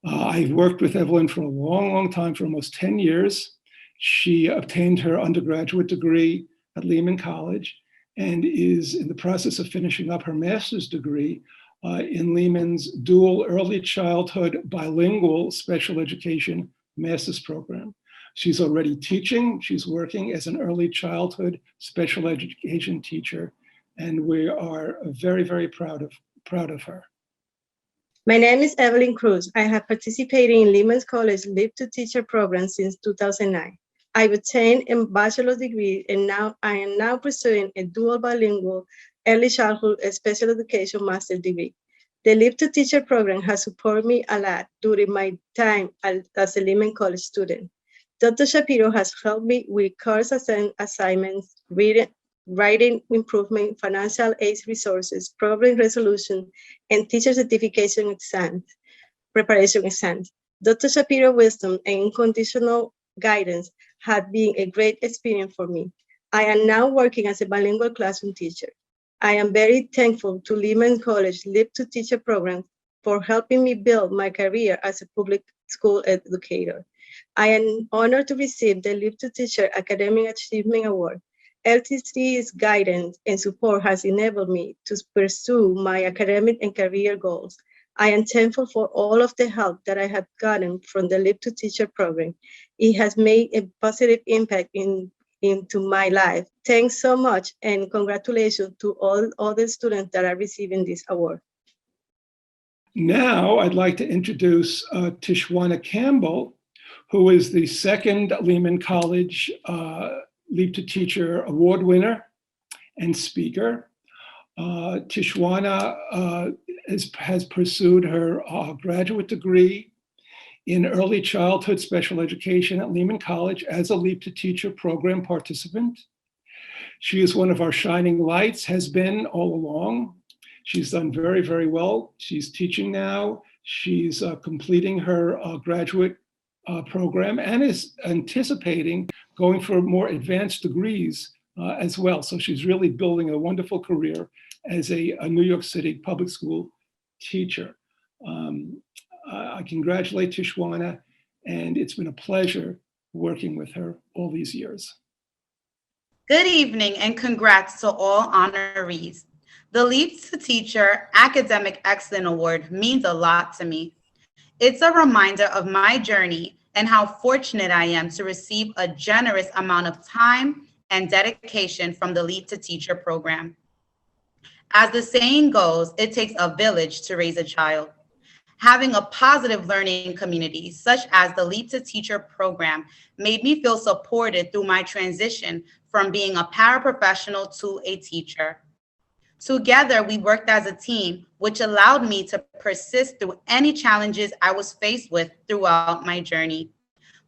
I've worked with Evelyn for a long, long time, for almost 10 years. She obtained her undergraduate degree at Lehman College and is in the process of finishing up her master's degree in Lehman's dual early childhood bilingual special education master's program. She's already teaching. She's working as an early childhood special education teacher, and we are very, very proud of her. My name is Evelyn Cruz. I have participated in Lehman College Live to Teacher program since 2009. I obtained a bachelor's degree and I am now pursuing a dual bilingual early childhood special education master's degree. The Live to Teacher program has supported me a lot during my time as a Lehman College student. Dr. Shapiro has helped me with course assignments, writing improvement, financial aid resources, problem resolution, and teacher certification exams, preparation exams. Dr. Shapiro's wisdom and unconditional guidance have been a great experience for me. I am now working as a bilingual classroom teacher. I am very thankful to Lehman College Live to Teacher program for helping me build my career as a public school educator. I am honored to receive the Live to Teacher Academic Achievement Award. LTC's guidance and support has enabled me to pursue my academic and career goals. I am thankful for all of the help that I have gotten from the Live to Teacher program. It has made a positive impact into my life. Thanks so much and congratulations to all other students that are receiving this award. Now I'd like to introduce Tishwana Campbell, who is the second Lehman College Leap to Teacher award winner and speaker. Tishwana has pursued her graduate degree in early childhood special education at Lehman College as a Leap to Teacher program participant. She is one of our shining lights, has been all along. She's done very, very well. She's teaching now. She's completing her graduate program and is anticipating going for more advanced degrees as well. So she's really building a wonderful career as a New York City public school teacher. I congratulate Tishwana, and it's been a pleasure working with her all these years. Good evening and congrats to all honorees. The Leap to Teacher Academic Excellence Award means a lot to me. It's a reminder of my journey and how fortunate I am to receive a generous amount of time and dedication from the Leap to Teacher program. As the saying goes, it takes a village to raise a child. Having a positive learning community such as the Leap to Teacher program made me feel supported through my transition from being a paraprofessional to a teacher. Together, we worked as a team, which allowed me to persist through any challenges I was faced with throughout my journey.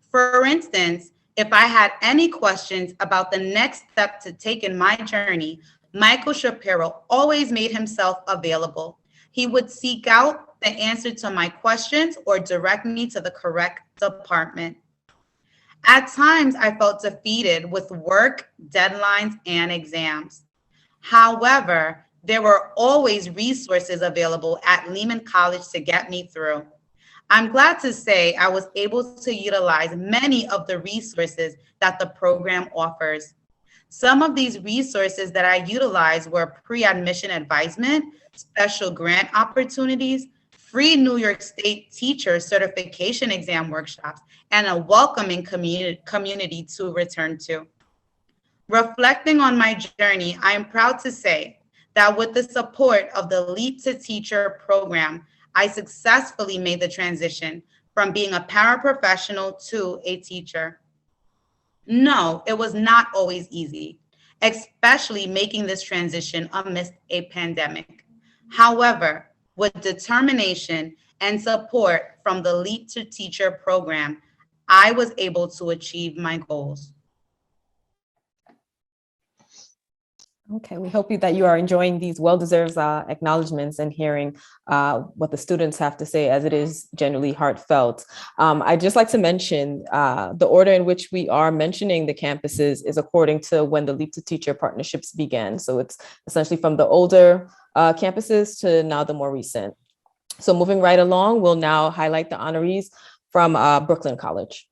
For instance, if I had any questions about the next step to take in my journey, Michael Shapiro always made himself available. He would seek out the answer to my questions or direct me to the correct department. At times, I felt defeated with work, deadlines, and exams. However, there were always resources available at Lehman College to get me through. I'm glad to say I was able to utilize many of the resources that the program offers. Some of these resources that I utilized were pre-admission advisement, special grant opportunities, free New York State teacher certification exam workshops, and a welcoming community to return to. Reflecting on my journey, I am proud to say that with the support of the Leap to Teacher program, I successfully made the transition from being a paraprofessional to a teacher. No, it was not always easy, especially making this transition amidst a pandemic. However, with determination and support from the Leap to Teacher program, I was able to achieve my goals. Okay, we hope that you are enjoying these well-deserved acknowledgements and hearing what the students have to say, as it is generally heartfelt. I'd just like to mention the order in which we are mentioning the campuses is according to when the Leap to Teacher partnerships began. So it's essentially from the older campuses to now the more recent. So moving right along, we'll now highlight the honorees from Brooklyn College.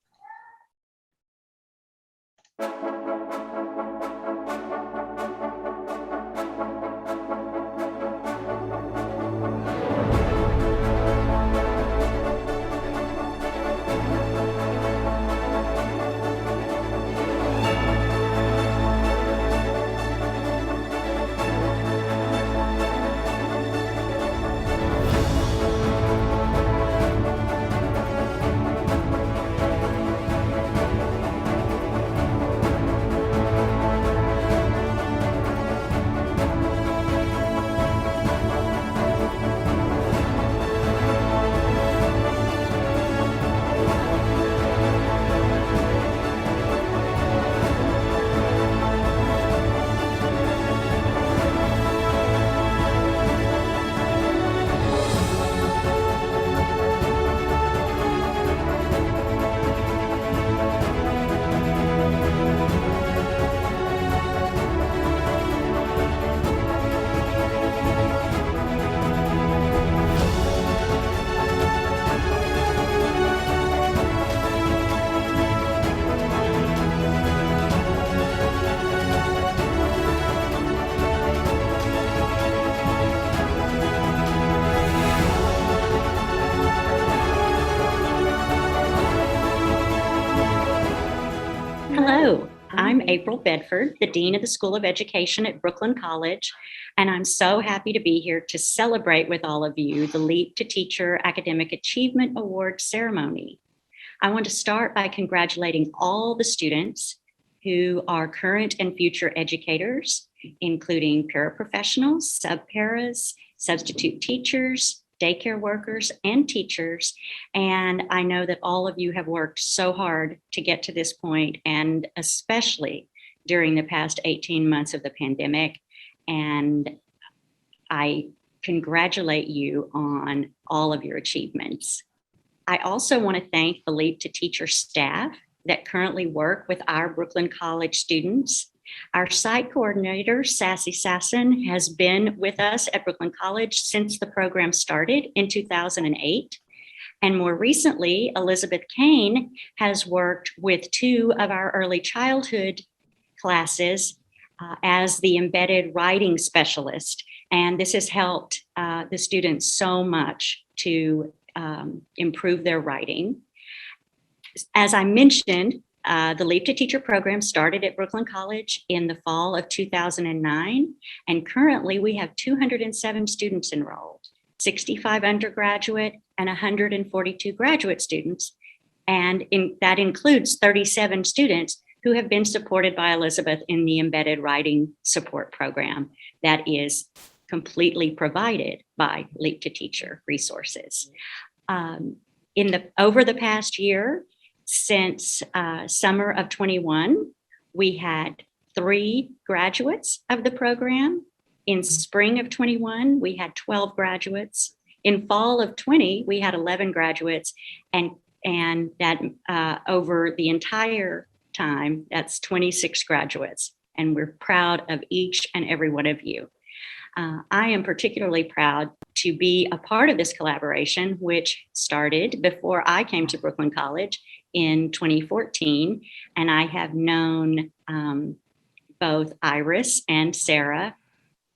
April Bedford, the Dean of the School of Education at Brooklyn College, and I'm so happy to be here to celebrate with all of you the Leap to Teacher Academic Achievement Award ceremony. I want to start by congratulating all the students who are current and future educators, including paraprofessionals, sub-paras, substitute teachers, daycare workers, and teachers. And I know that all of you have worked so hard to get to this point, and especially during the past 18 months of the pandemic. And I congratulate you on all of your achievements. I also want to thank the Leap to Teacher staff that currently work with our Brooklyn College students. Our site coordinator, Sassy Sasson, has been with us at Brooklyn College since the program started in 2008. And more recently, Elizabeth Kane has worked with 2 of our early childhood classes as the embedded writing specialist. And this has helped the students so much to improve their writing. As I mentioned, the Leap to Teacher program started at Brooklyn College in the fall of 2009, and currently we have 207 students enrolled, 65 undergraduate and 142 graduate students, and that includes 37 students who have been supported by Elizabeth in the embedded writing support program that is completely provided by Leap to Teacher resources. Over the past year, since summer of 21, we had 3 graduates of the program. In spring of 21, we had 12 graduates. In fall of 20, we had 11 graduates, and that over the entire time, that's 26 graduates, and we're proud of each and every one of you. I am particularly proud to be a part of this collaboration, which started before I came to Brooklyn College in 2014, and I have known both Iris and Sarah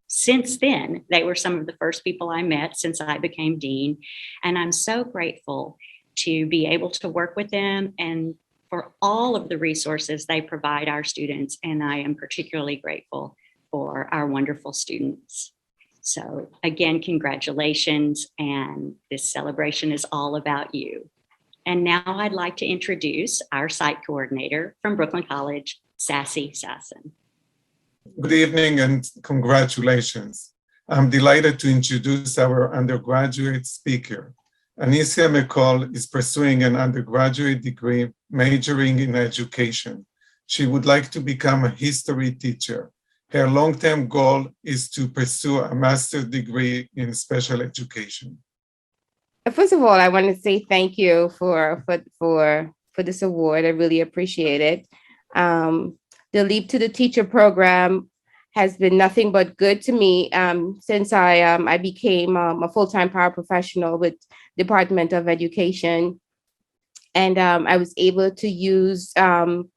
since then. They were some of the first people I met since I became dean, and I'm so grateful to be able to work with them and for all of the resources they provide our students, and I am particularly grateful for our wonderful students. So again, congratulations, and this celebration is all about you. And now I'd like to introduce our site coordinator from Brooklyn College, Sassy Sasson. Good evening and congratulations. I'm delighted to introduce our undergraduate speaker. Anicia McCall is pursuing an undergraduate degree majoring in education. She would like to become a history teacher. Her long-term goal is to pursue a master's degree in special education. First of all, I want to say thank you for this award. I really appreciate it. The Leap to the Teacher program has been nothing but good to me since I became a full-time paraprofessional with Department of Education, and I was able to use them,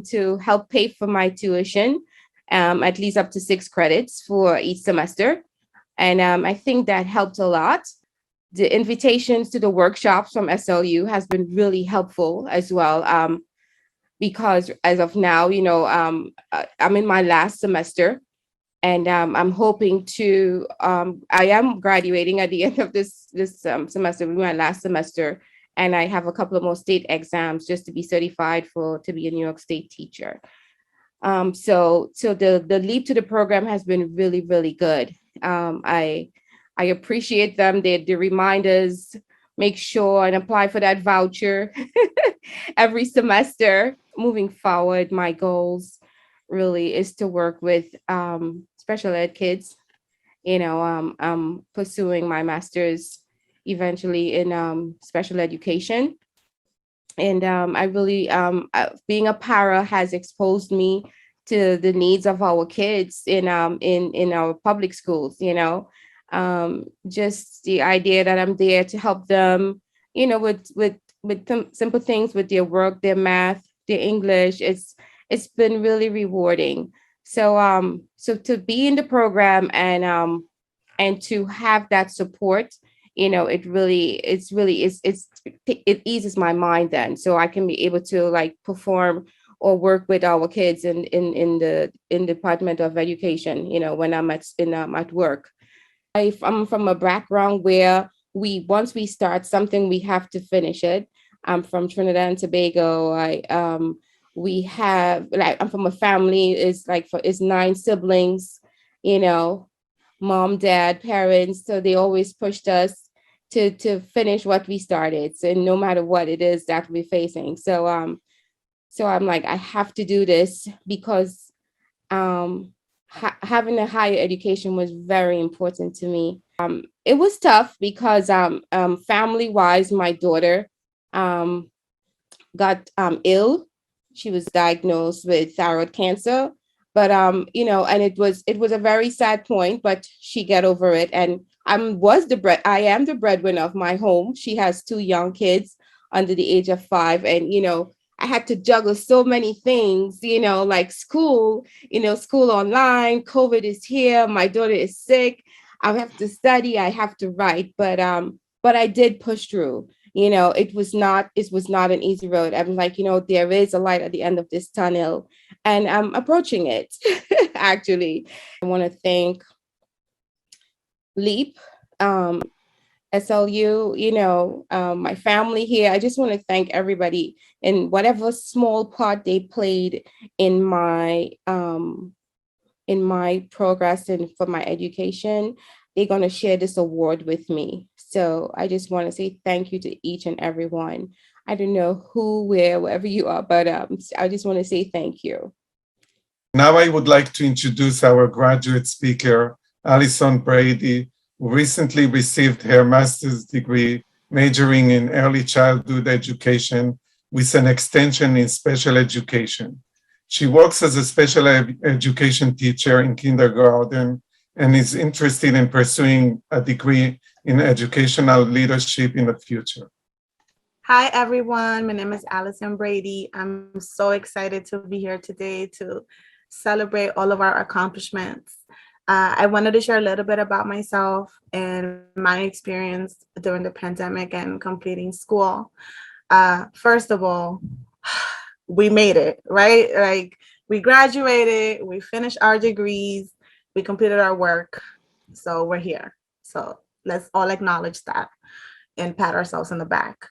to help pay for my tuition, at least up to 6 credits for each semester. And I think that helped a lot. The invitations to the workshops from SLU has been really helpful as well, because as of now, I'm in my last semester, and I'm hoping to, I am graduating at the end of this semester, my last semester, and I have a couple of more state exams just to be certified to be a New York State teacher. So the Leap to the program has been really, really good. I appreciate them. The reminders, make sure and apply for that voucher every semester. Moving forward, my goals really is to work with special ed kids. I'm pursuing my master's eventually in special education. And I really, being a para has exposed me to the needs of our kids in our public schools, just the idea that I'm there to help them, with simple things with their work, their math, their English. It's been really rewarding. So to be in the program and to have that support it eases my mind then, so I can be able to like perform or work with our kids in the Department of Education, when I'm at work. I'm from a background where once we start something, we have to finish it. I'm from Trinidad and Tobago. I'm from a family is 9 siblings, mom, dad, parents. So they always pushed us to finish what we started. So no matter what it is that we're facing. So I'm like, I have to do this because having a higher education was very important to me. It was tough because family-wise, my daughter got ill. She was diagnosed with thyroid cancer, but and it was a very sad point, but she got over it. And I am the breadwinner of my home. She has 2 young kids under the age of 5, and I had to juggle so many things, like school, school online, COVID is here, my daughter is sick, I have to study, I have to write, but I did push through. It was not an easy road. I'm like, there is a light at the end of this tunnel, and I'm approaching it. Actually, I want to thank LEAP, SLU, my family here. I just want to thank everybody in whatever small part they played in my progress and for my education. They're going to share this award with me. So I just want to say thank you to each and every one. I don't know who, where, wherever you are, but I just want to say thank you. Now I would like to introduce our graduate speaker, Alison Brady, who recently received her master's degree majoring in early childhood education with an extension in special education. She works as a special education teacher in kindergarten and is interested in pursuing a degree in educational leadership in the future. Hi, everyone. My name is Alison Brady. I'm so excited to be here today to celebrate all of our accomplishments. I wanted to share a little bit about myself and my experience during the pandemic and completing school. First of all, we made it, right? Like, we graduated, we finished our degrees, we completed our work, so we're here. So let's all acknowledge that and pat ourselves on the back.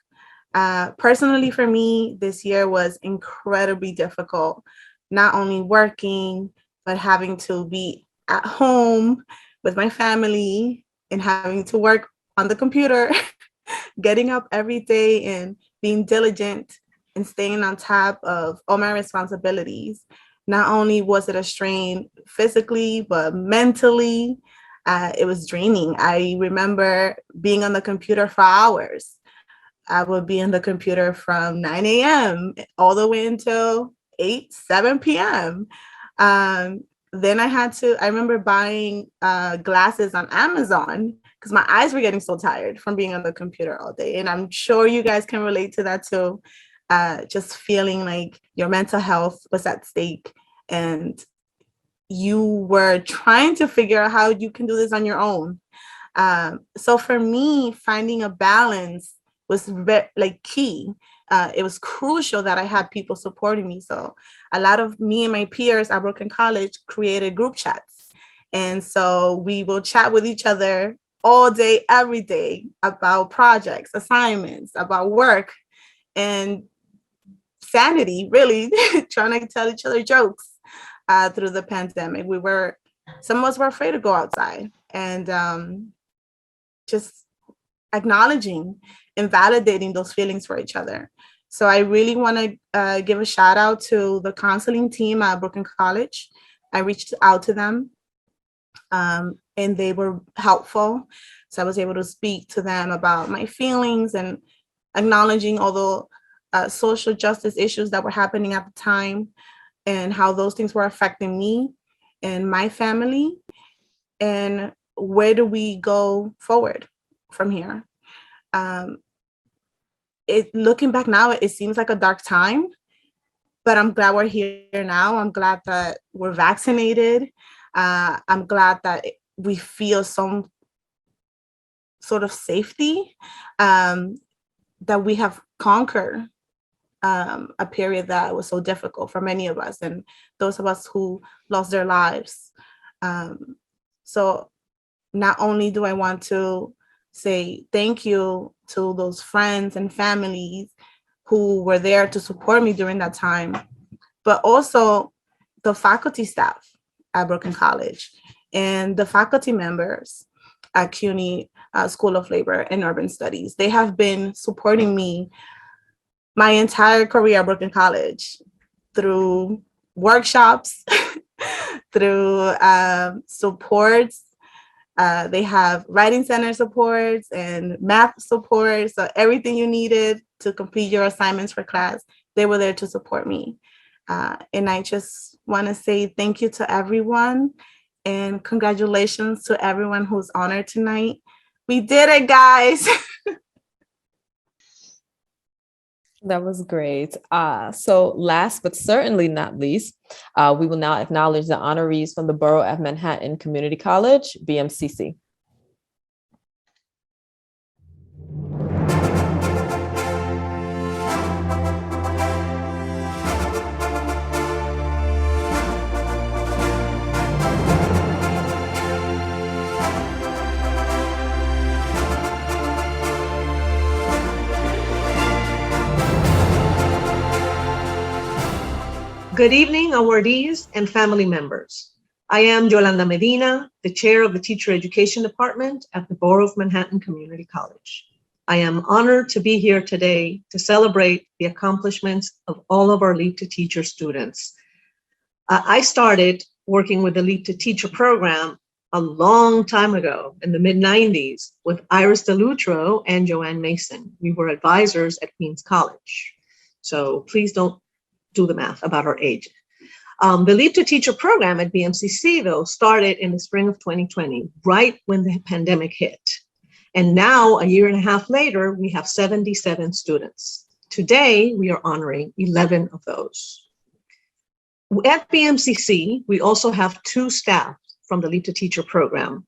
Personally, for me, this year was incredibly difficult, not only working, but having to be at home with my family and having to work on the computer, getting up every day and being diligent and staying on top of all my responsibilities. Not only was it a strain physically, but mentally, it was draining. I remember being on the computer for hours. I would be on the computer from 9 a.m. all the way until 7 p.m. Then I remember buying glasses on Amazon because my eyes were getting so tired from being on the computer all day. And I'm sure you guys can relate to that too. Just feeling like your mental health was at stake and you were trying to figure out how you can do this on your own. So for me, finding a balance was key. It was crucial that I had people supporting me. So a lot of me and my peers at Brooklyn College created group chats. And so we will chat with each other all day, every day about projects, assignments, about work, and sanity, really, trying to tell each other jokes through the pandemic. Some of us were afraid to go outside, and just acknowledging and validating those feelings for each other. So I really want to give a shout out to the counseling team at Brooklyn College. I reached out to them and they were helpful. So I was able to speak to them about my feelings and acknowledging all the social justice issues that were happening at the time and how those things were affecting me and my family. And where do we go forward from here? Looking back now, it seems like a dark time, but I'm glad we're here now. I'm glad that we're vaccinated. I'm glad that we feel some sort of safety, that we have conquered a period that was so difficult for many of us and those of us who lost their lives. So not only do I want to say thank you to those friends and families who were there to support me during that time, but also the faculty staff at Brooklyn College and the faculty members at CUNY School of Labor and Urban Studies. They have been supporting me my entire career at Brooklyn College through workshops, through supports. They have writing center supports and math support. So everything you needed to complete your assignments for class, they were there to support me. And I just want to say thank you to everyone and congratulations to everyone who's honored tonight. We did it, guys. That was great. So last but certainly not least, we will now acknowledge the honorees from the Borough of Manhattan Community College, BMCC. Good evening, awardees and family members. I am Yolanda Medina, the chair of the Teacher Education Department at the Borough of Manhattan Community College. I am honored to be here today to celebrate the accomplishments of all of our Leap to Teacher students. I started working with the Leap to Teacher program a long time ago in the mid-90s with Iris DeLutro and Joanne Mason. We were advisors at Queens College. So please don't do the math about our age. The Leap to Teacher program at BMCC, though, started in the spring of 2020, right when the pandemic hit. And now, a year and a half later, we have 77 students. Today, we are honoring 11 of those. At BMCC, we also have 2 staff from the Leap to Teacher program,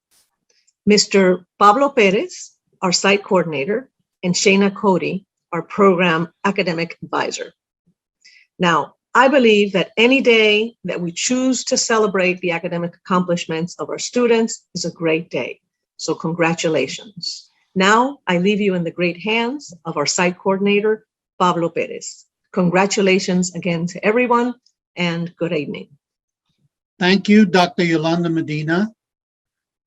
Mr. Pablo Perez, our site coordinator, and Shayna Cody, our program academic advisor. Now, I believe that any day that we choose to celebrate the academic accomplishments of our students is a great day. So congratulations. Now, I leave you in the great hands of our site coordinator, Pablo Perez. Congratulations again to everyone and good evening. Thank you, Dr. Yolanda Medina.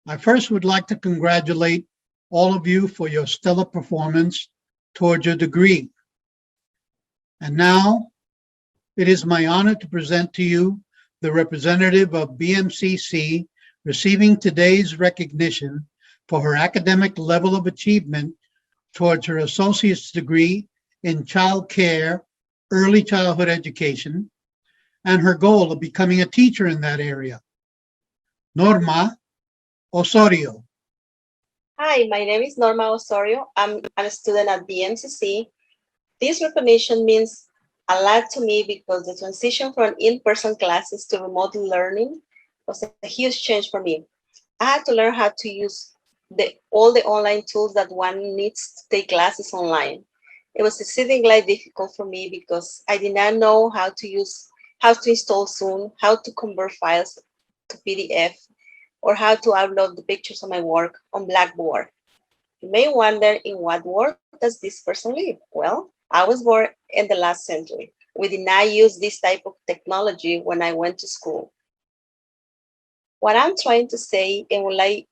I first would like to congratulate all of you for your stellar performance towards your degree. And now, it is my honor to present to you the representative of BMCC receiving today's recognition for her academic level of achievement towards her associate's degree in child care, early childhood education, and her goal of becoming a teacher in that area. Norma Osorio. Hi, my name is Norma Osorio. I'm a student at BMCC. This recognition means a lot to me because the transition from in-person classes to remote learning was a huge change for me. I had to learn how to use all the online tools that one needs to take classes online. It was exceedingly difficult for me because I did not know how to install Zoom, how to convert files to PDF, or how to upload the pictures of my work on Blackboard. You may wonder, in what world does this person live? Well, I was born in the last century. We did not use this type of technology when I went to school. What I'm trying to say, and would like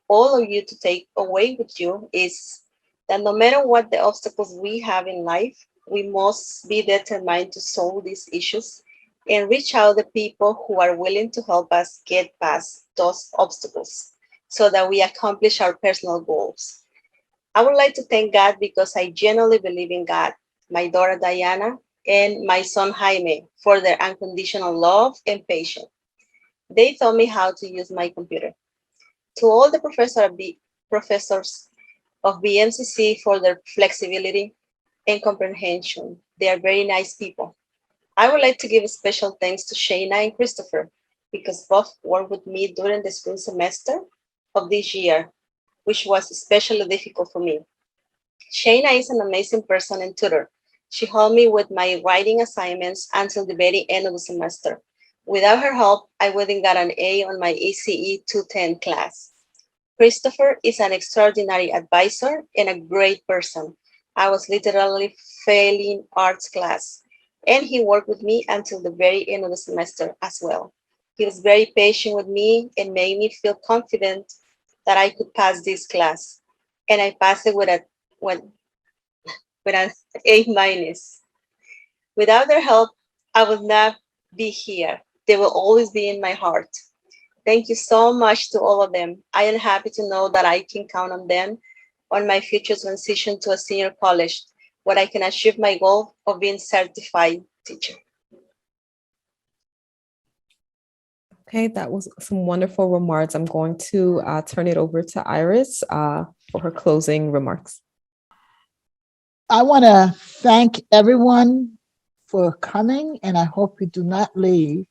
all of you to take away with you, is that no matter what the obstacles we have in life, we must be determined to solve these issues and reach out to people who are willing to help us get past those obstacles so that we accomplish our personal goals. I would like to thank God because I genuinely believe in God, my daughter Diana, and my son Jaime for their unconditional love and patience. They taught me how to use my computer. To all the professors of BMCC for their flexibility and comprehension. They are very nice people. I would like to give a special thanks to Shayna and Christopher because both worked with me during the spring semester of this year. which was especially difficult for me. Shayna is an amazing person and tutor. She helped me with my writing assignments until the very end of the semester. Without her help, I wouldn't get an A on my ACE 210 class. Christopher is an extraordinary advisor and a great person. I was literally failing arts class, and he worked with me until the very end of the semester as well. He was very patient with me and made me feel confident that I could pass this class. And I passed it with, with an A minus. Without their help, I would not be here. They will always be in my heart. Thank you so much to all of them. I am happy to know that I can count on them on my future transition to a senior college, where I can achieve my goal of being certified teacher. Okay, that was some wonderful remarks. I'm going to turn it over to Iris for her closing remarks. I want to thank everyone for coming, and I hope you do not leave.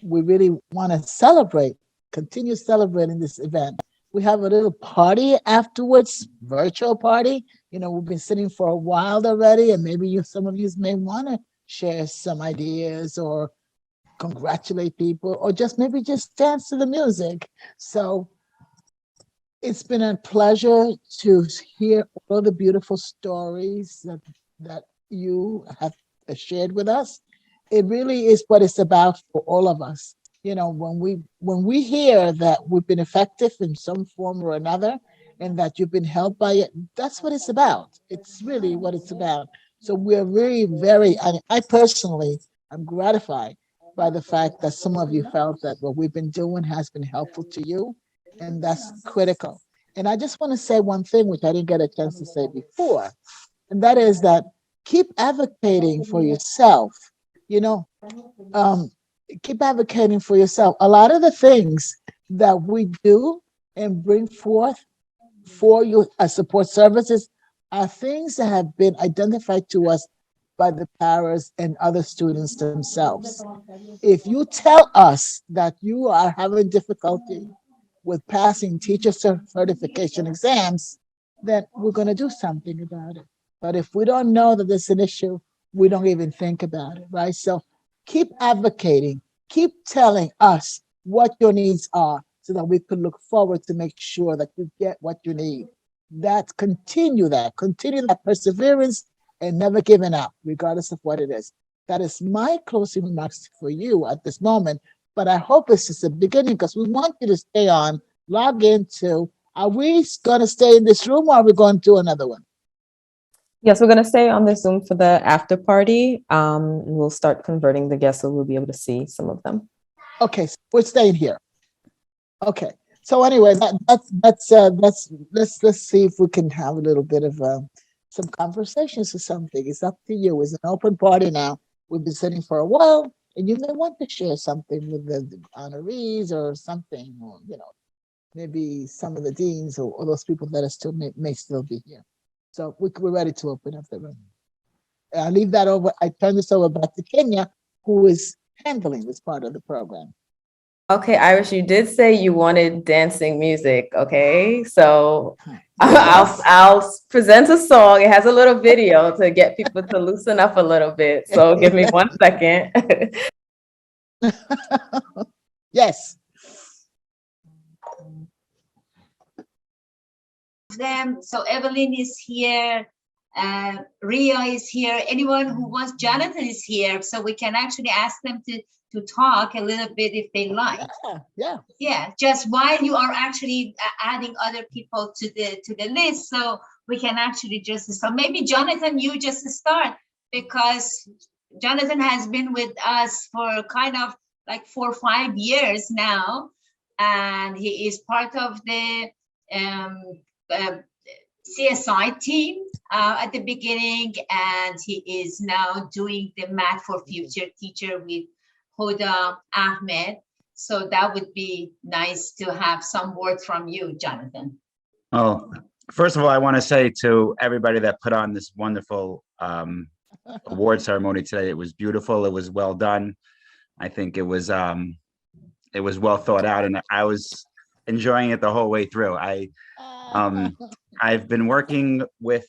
We really want to celebrate, continue celebrating this event. We have a little party afterwards, virtual party. You know, we've been sitting for a while already, and maybe some of you may want to share some ideas or congratulate people, or maybe just dance to the music. So it's been a pleasure to hear all the beautiful stories that you have shared with us. It really is what it's about for all of us. You know, when we hear that we've been effective in some form or another, and that you've been helped by it, that's what it's about. It's really what it's about. So we're really I personally am gratified by the fact that some of you felt that what we've been doing has been helpful to you, and that's critical. And I just want to say one thing, which I didn't get a chance to say before, and that is that keep advocating for yourself. You know, keep advocating for yourself. A lot of the things that we do and bring forth for you as support services are things that have been identified to us by the parents and other students themselves. If you tell us that you are having difficulty with passing teacher certification exams, then we're going to do something about it. But if we don't know that there's an issue, we don't even think about it, right? So keep advocating, keep telling us what your needs are so that we could look forward to make sure that you get what you need. Continue that perseverance and never giving up, regardless of what it is. That is my closing remarks for you at this moment. But I hope it's just a beginning, because we want you to stay on, log into. Are we going to stay in this room, or are we going to do another one? Yes, we're going to stay on the Zoom for the after party. We'll start converting the guests, so we'll be able to see some of them. Okay, so we're staying here. Okay. So anyway, let's see if we can have a little bit of some conversations or something. It's up to you. It's an open party now. We've been sitting for a while, and you may want to share something with the honorees or something, or maybe some of the deans or those people that are still may still be here. So we're ready to open up the room. I leave that over. I turn this over back to Kenya, who is handling this part of the program. Okay, Iris, you did say you wanted dancing music. Okay, so I'll present a song. It has a little video to get people to loosen up a little bit. So give me 1 second. Yes. So Evelyn is here, Ria is here, anyone who wants, Jonathan is here, so we can actually ask them to talk a little bit if they like. Yeah, just while you are actually adding other people to the list, so we can actually so maybe Jonathan, you just start, because Jonathan has been with us for kind of like 4 or 5 years now, and he is part of the CSI team at the beginning, and he is now doing the Math for Future teacher with Hoda Ahmed. So that would be nice to have some words from you, Jonathan. Oh, first of all, I want to say to everybody that put on this wonderful award ceremony today, it was beautiful. It was well done. I think it was well thought out, and I was enjoying it the whole way through. I've been working with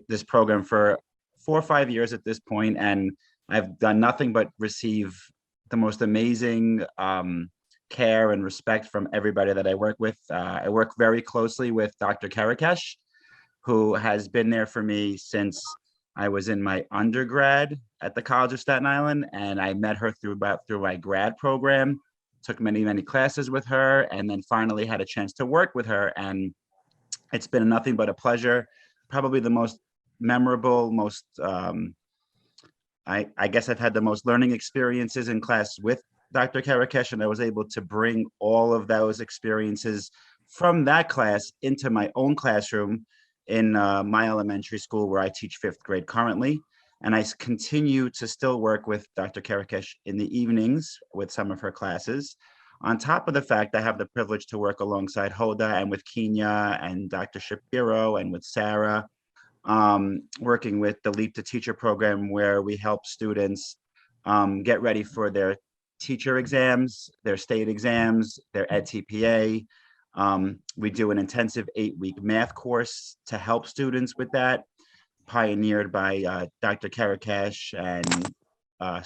this program for 4 or 5 years at this point, and I've done nothing but receive the most amazing care and respect from everybody that I work with. I work very closely with Dr. Karakash, who has been there for me since I was in my undergrad at the College of Staten Island, and I met her through my grad program, took many classes with her, and then finally had a chance to work with her. And it's been nothing but a pleasure. Probably the most memorable, most, I guess I've had the most learning experiences in class with Dr. Karakash, and I was able to bring all of those experiences from that class into my own classroom in my elementary school, where I teach 5th grade currently. And I continue to still work with Dr. Karakash in the evenings with some of her classes. On top of the fact, I have the privilege to work alongside Hoda and with Kenya and Dr. Shapiro and with Sarah, working with the Leap to Teacher program, where we help students get ready for their teacher exams, their state exams, their EdTPA. We do an intensive 8-week math course to help students with that, pioneered by Dr. Karakash and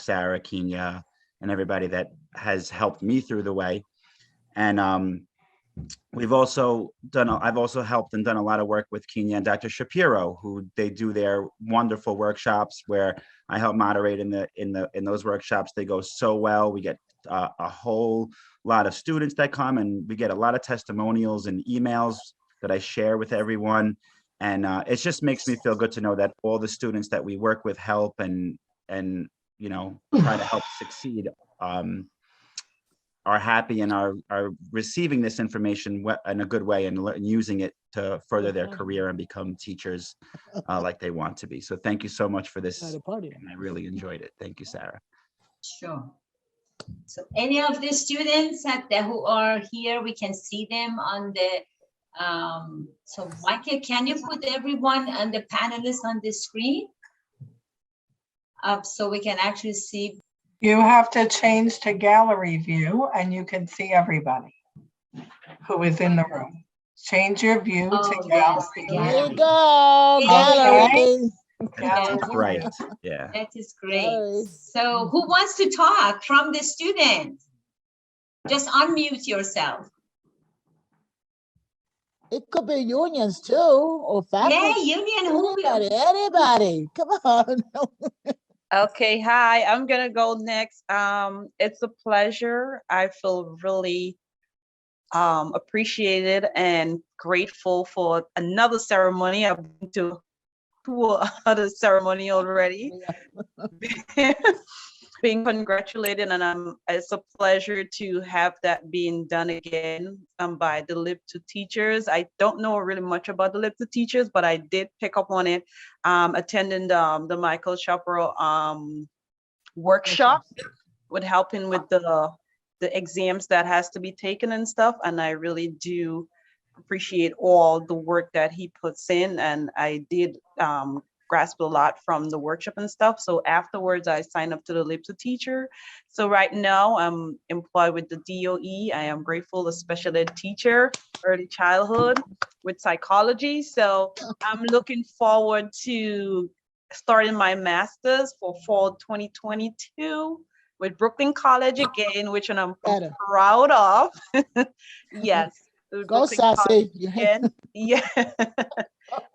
Sarah, Kenya, and everybody that has helped me through the way. And I've also helped and done a lot of work with Kenya and Dr. Shapiro, who they do their wonderful workshops where I help moderate in those workshops. They go so well. We get a whole lot of students that come, and we get a lot of testimonials and emails that I share with everyone. And it just makes me feel good to know that all the students that we work with help and try to help succeed are happy and are receiving this information in a good way and using it to further their career and become teachers like they want to be. So thank you so much for this. And I really enjoyed it. Thank you, Sarah. Sure. So any of the students who are here, we can see them on the, so Michael, can you put everyone and the panelists on the screen? So we can actually see. You have to change to gallery view and you can see everybody who is in the room. Change your view to gallery. There you go, gallery. Right, yeah. That is great. So who wants to talk from the students? Just unmute yourself. It could be unions too, or faculty. Yeah, union. Anybody. Come on. Okay, hi, I'm gonna go next. It's a pleasure. I feel really appreciated and grateful for another ceremony. I've been to 2 other ceremony already. Being congratulated, and it's a pleasure to have that being done again by the Leap to Teachers. I don't know really much about the Leap to Teachers, but I did pick up on it attending the Michael Shapiro workshop with helping with the exams that has to be taken and stuff. And I really do appreciate all the work that he puts in, and I did grasp a lot from the workshop and stuff. So afterwards, I signed up to the Leap to Teacher. So right now, I'm employed with the DOE. I am grateful, a special ed teacher, early childhood with psychology. So I'm looking forward to starting my master's for fall 2022 with Brooklyn College again, which I'm proud of. Yes. Go Sassy. Again. Yeah.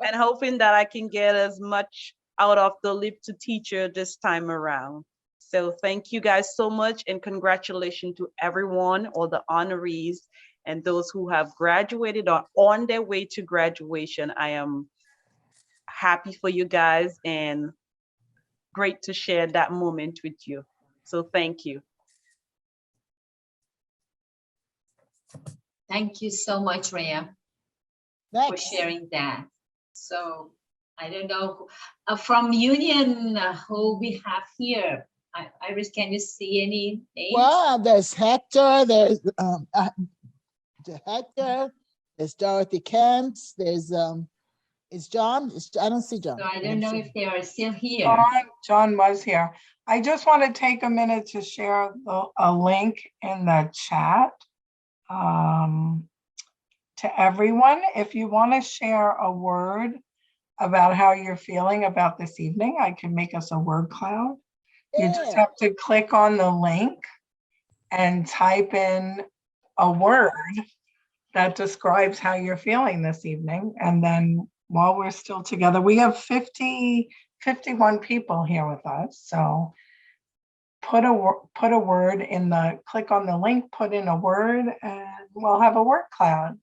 And hoping that I can get as much out of the Leap to Teacher this time around. So thank you guys so much, and congratulations to everyone, all the honorees and those who have graduated or on their way to graduation. I am happy for you guys and great to share that moment with you. So thank you. Thank you so much, Rhea, for sharing that. So I don't know, from Union, who we have here. Iris, can you see any names? Well, there's Hector, there's Hector, there's Dorothy Kent, there's is John? I don't see John. So I don't know if they are still here. John was here. I just want to take a minute to share a link in the chat. to everyone. If you want to share a word about how you're feeling about this evening, I can make us a word cloud. You just have to click on the link and type in a word that describes how you're feeling this evening. And then while we're still together, we have 51 people here with us. So put a word in the, click on the link, put in a word, and we'll have a word cloud.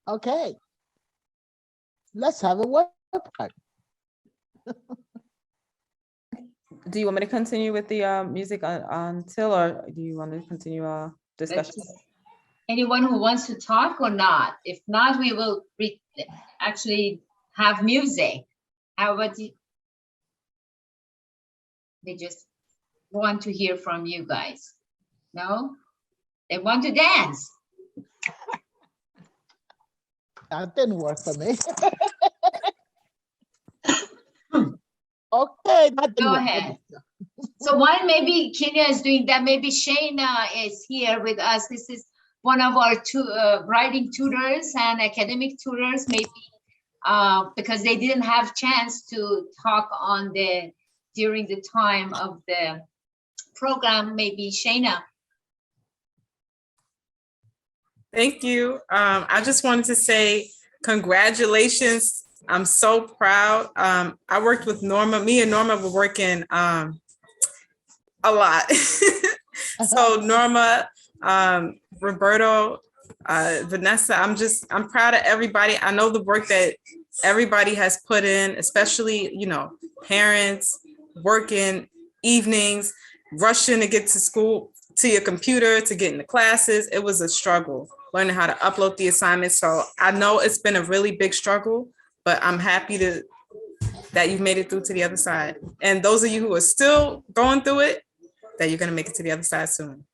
Okay. Let's have a word cloud. Do you want me to continue with the music until, or do you want to continue discussion? Anyone who wants to talk or not? If not, we will actually have music. How about you? They just want to hear from you guys. No? They want to dance. That didn't work for me. Okay, that didn't Go work. ahead. So while maybe Kenya is doing that, maybe Shayna is here with us. This is one of our writing tutors and academic tutors, maybe because they didn't have chance to talk during the time of the program. Maybe Shayna. Thank you. I just wanted to say congratulations. I'm so proud. I worked with Norma. Me and Norma were working a lot. So Norma, Roberto, Vanessa, I'm proud of everybody. I know the work that everybody has put in, especially, parents working evenings, rushing to get to school, to your computer, to get into classes. It was a struggle learning how to upload the assignments. So I know it's been a really big struggle, but I'm happy that you've made it through to the other side. And those of you who are still going through it, that you're going to make it to the other side soon.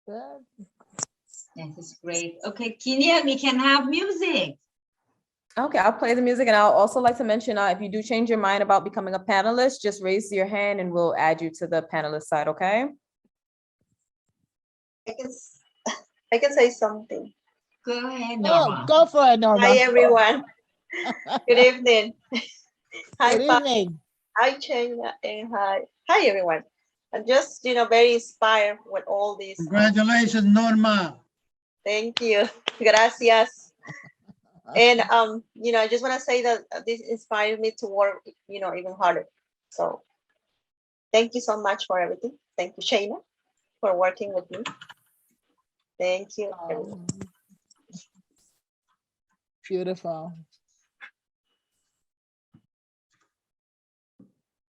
That is great. Okay, Kenya, we can have music. Okay, I'll play the music, and I'll also like to mention if you do change your mind about becoming a panelist, just raise your hand and we'll add you to the panelist side, okay? I can say something. Go ahead, Norma. Oh, go for it, Norma. Hi, everyone. Good evening. Hi, Good evening. Hi, Chenya, and hi, everyone. I'm just, very inspired with all these. Congratulations, Norma. Thank you. Gracias. And, I just want to say that this inspired me to work, even harder. So thank you so much for everything. Thank you, Shayna, for working with me. Thank you. Everyone. Beautiful.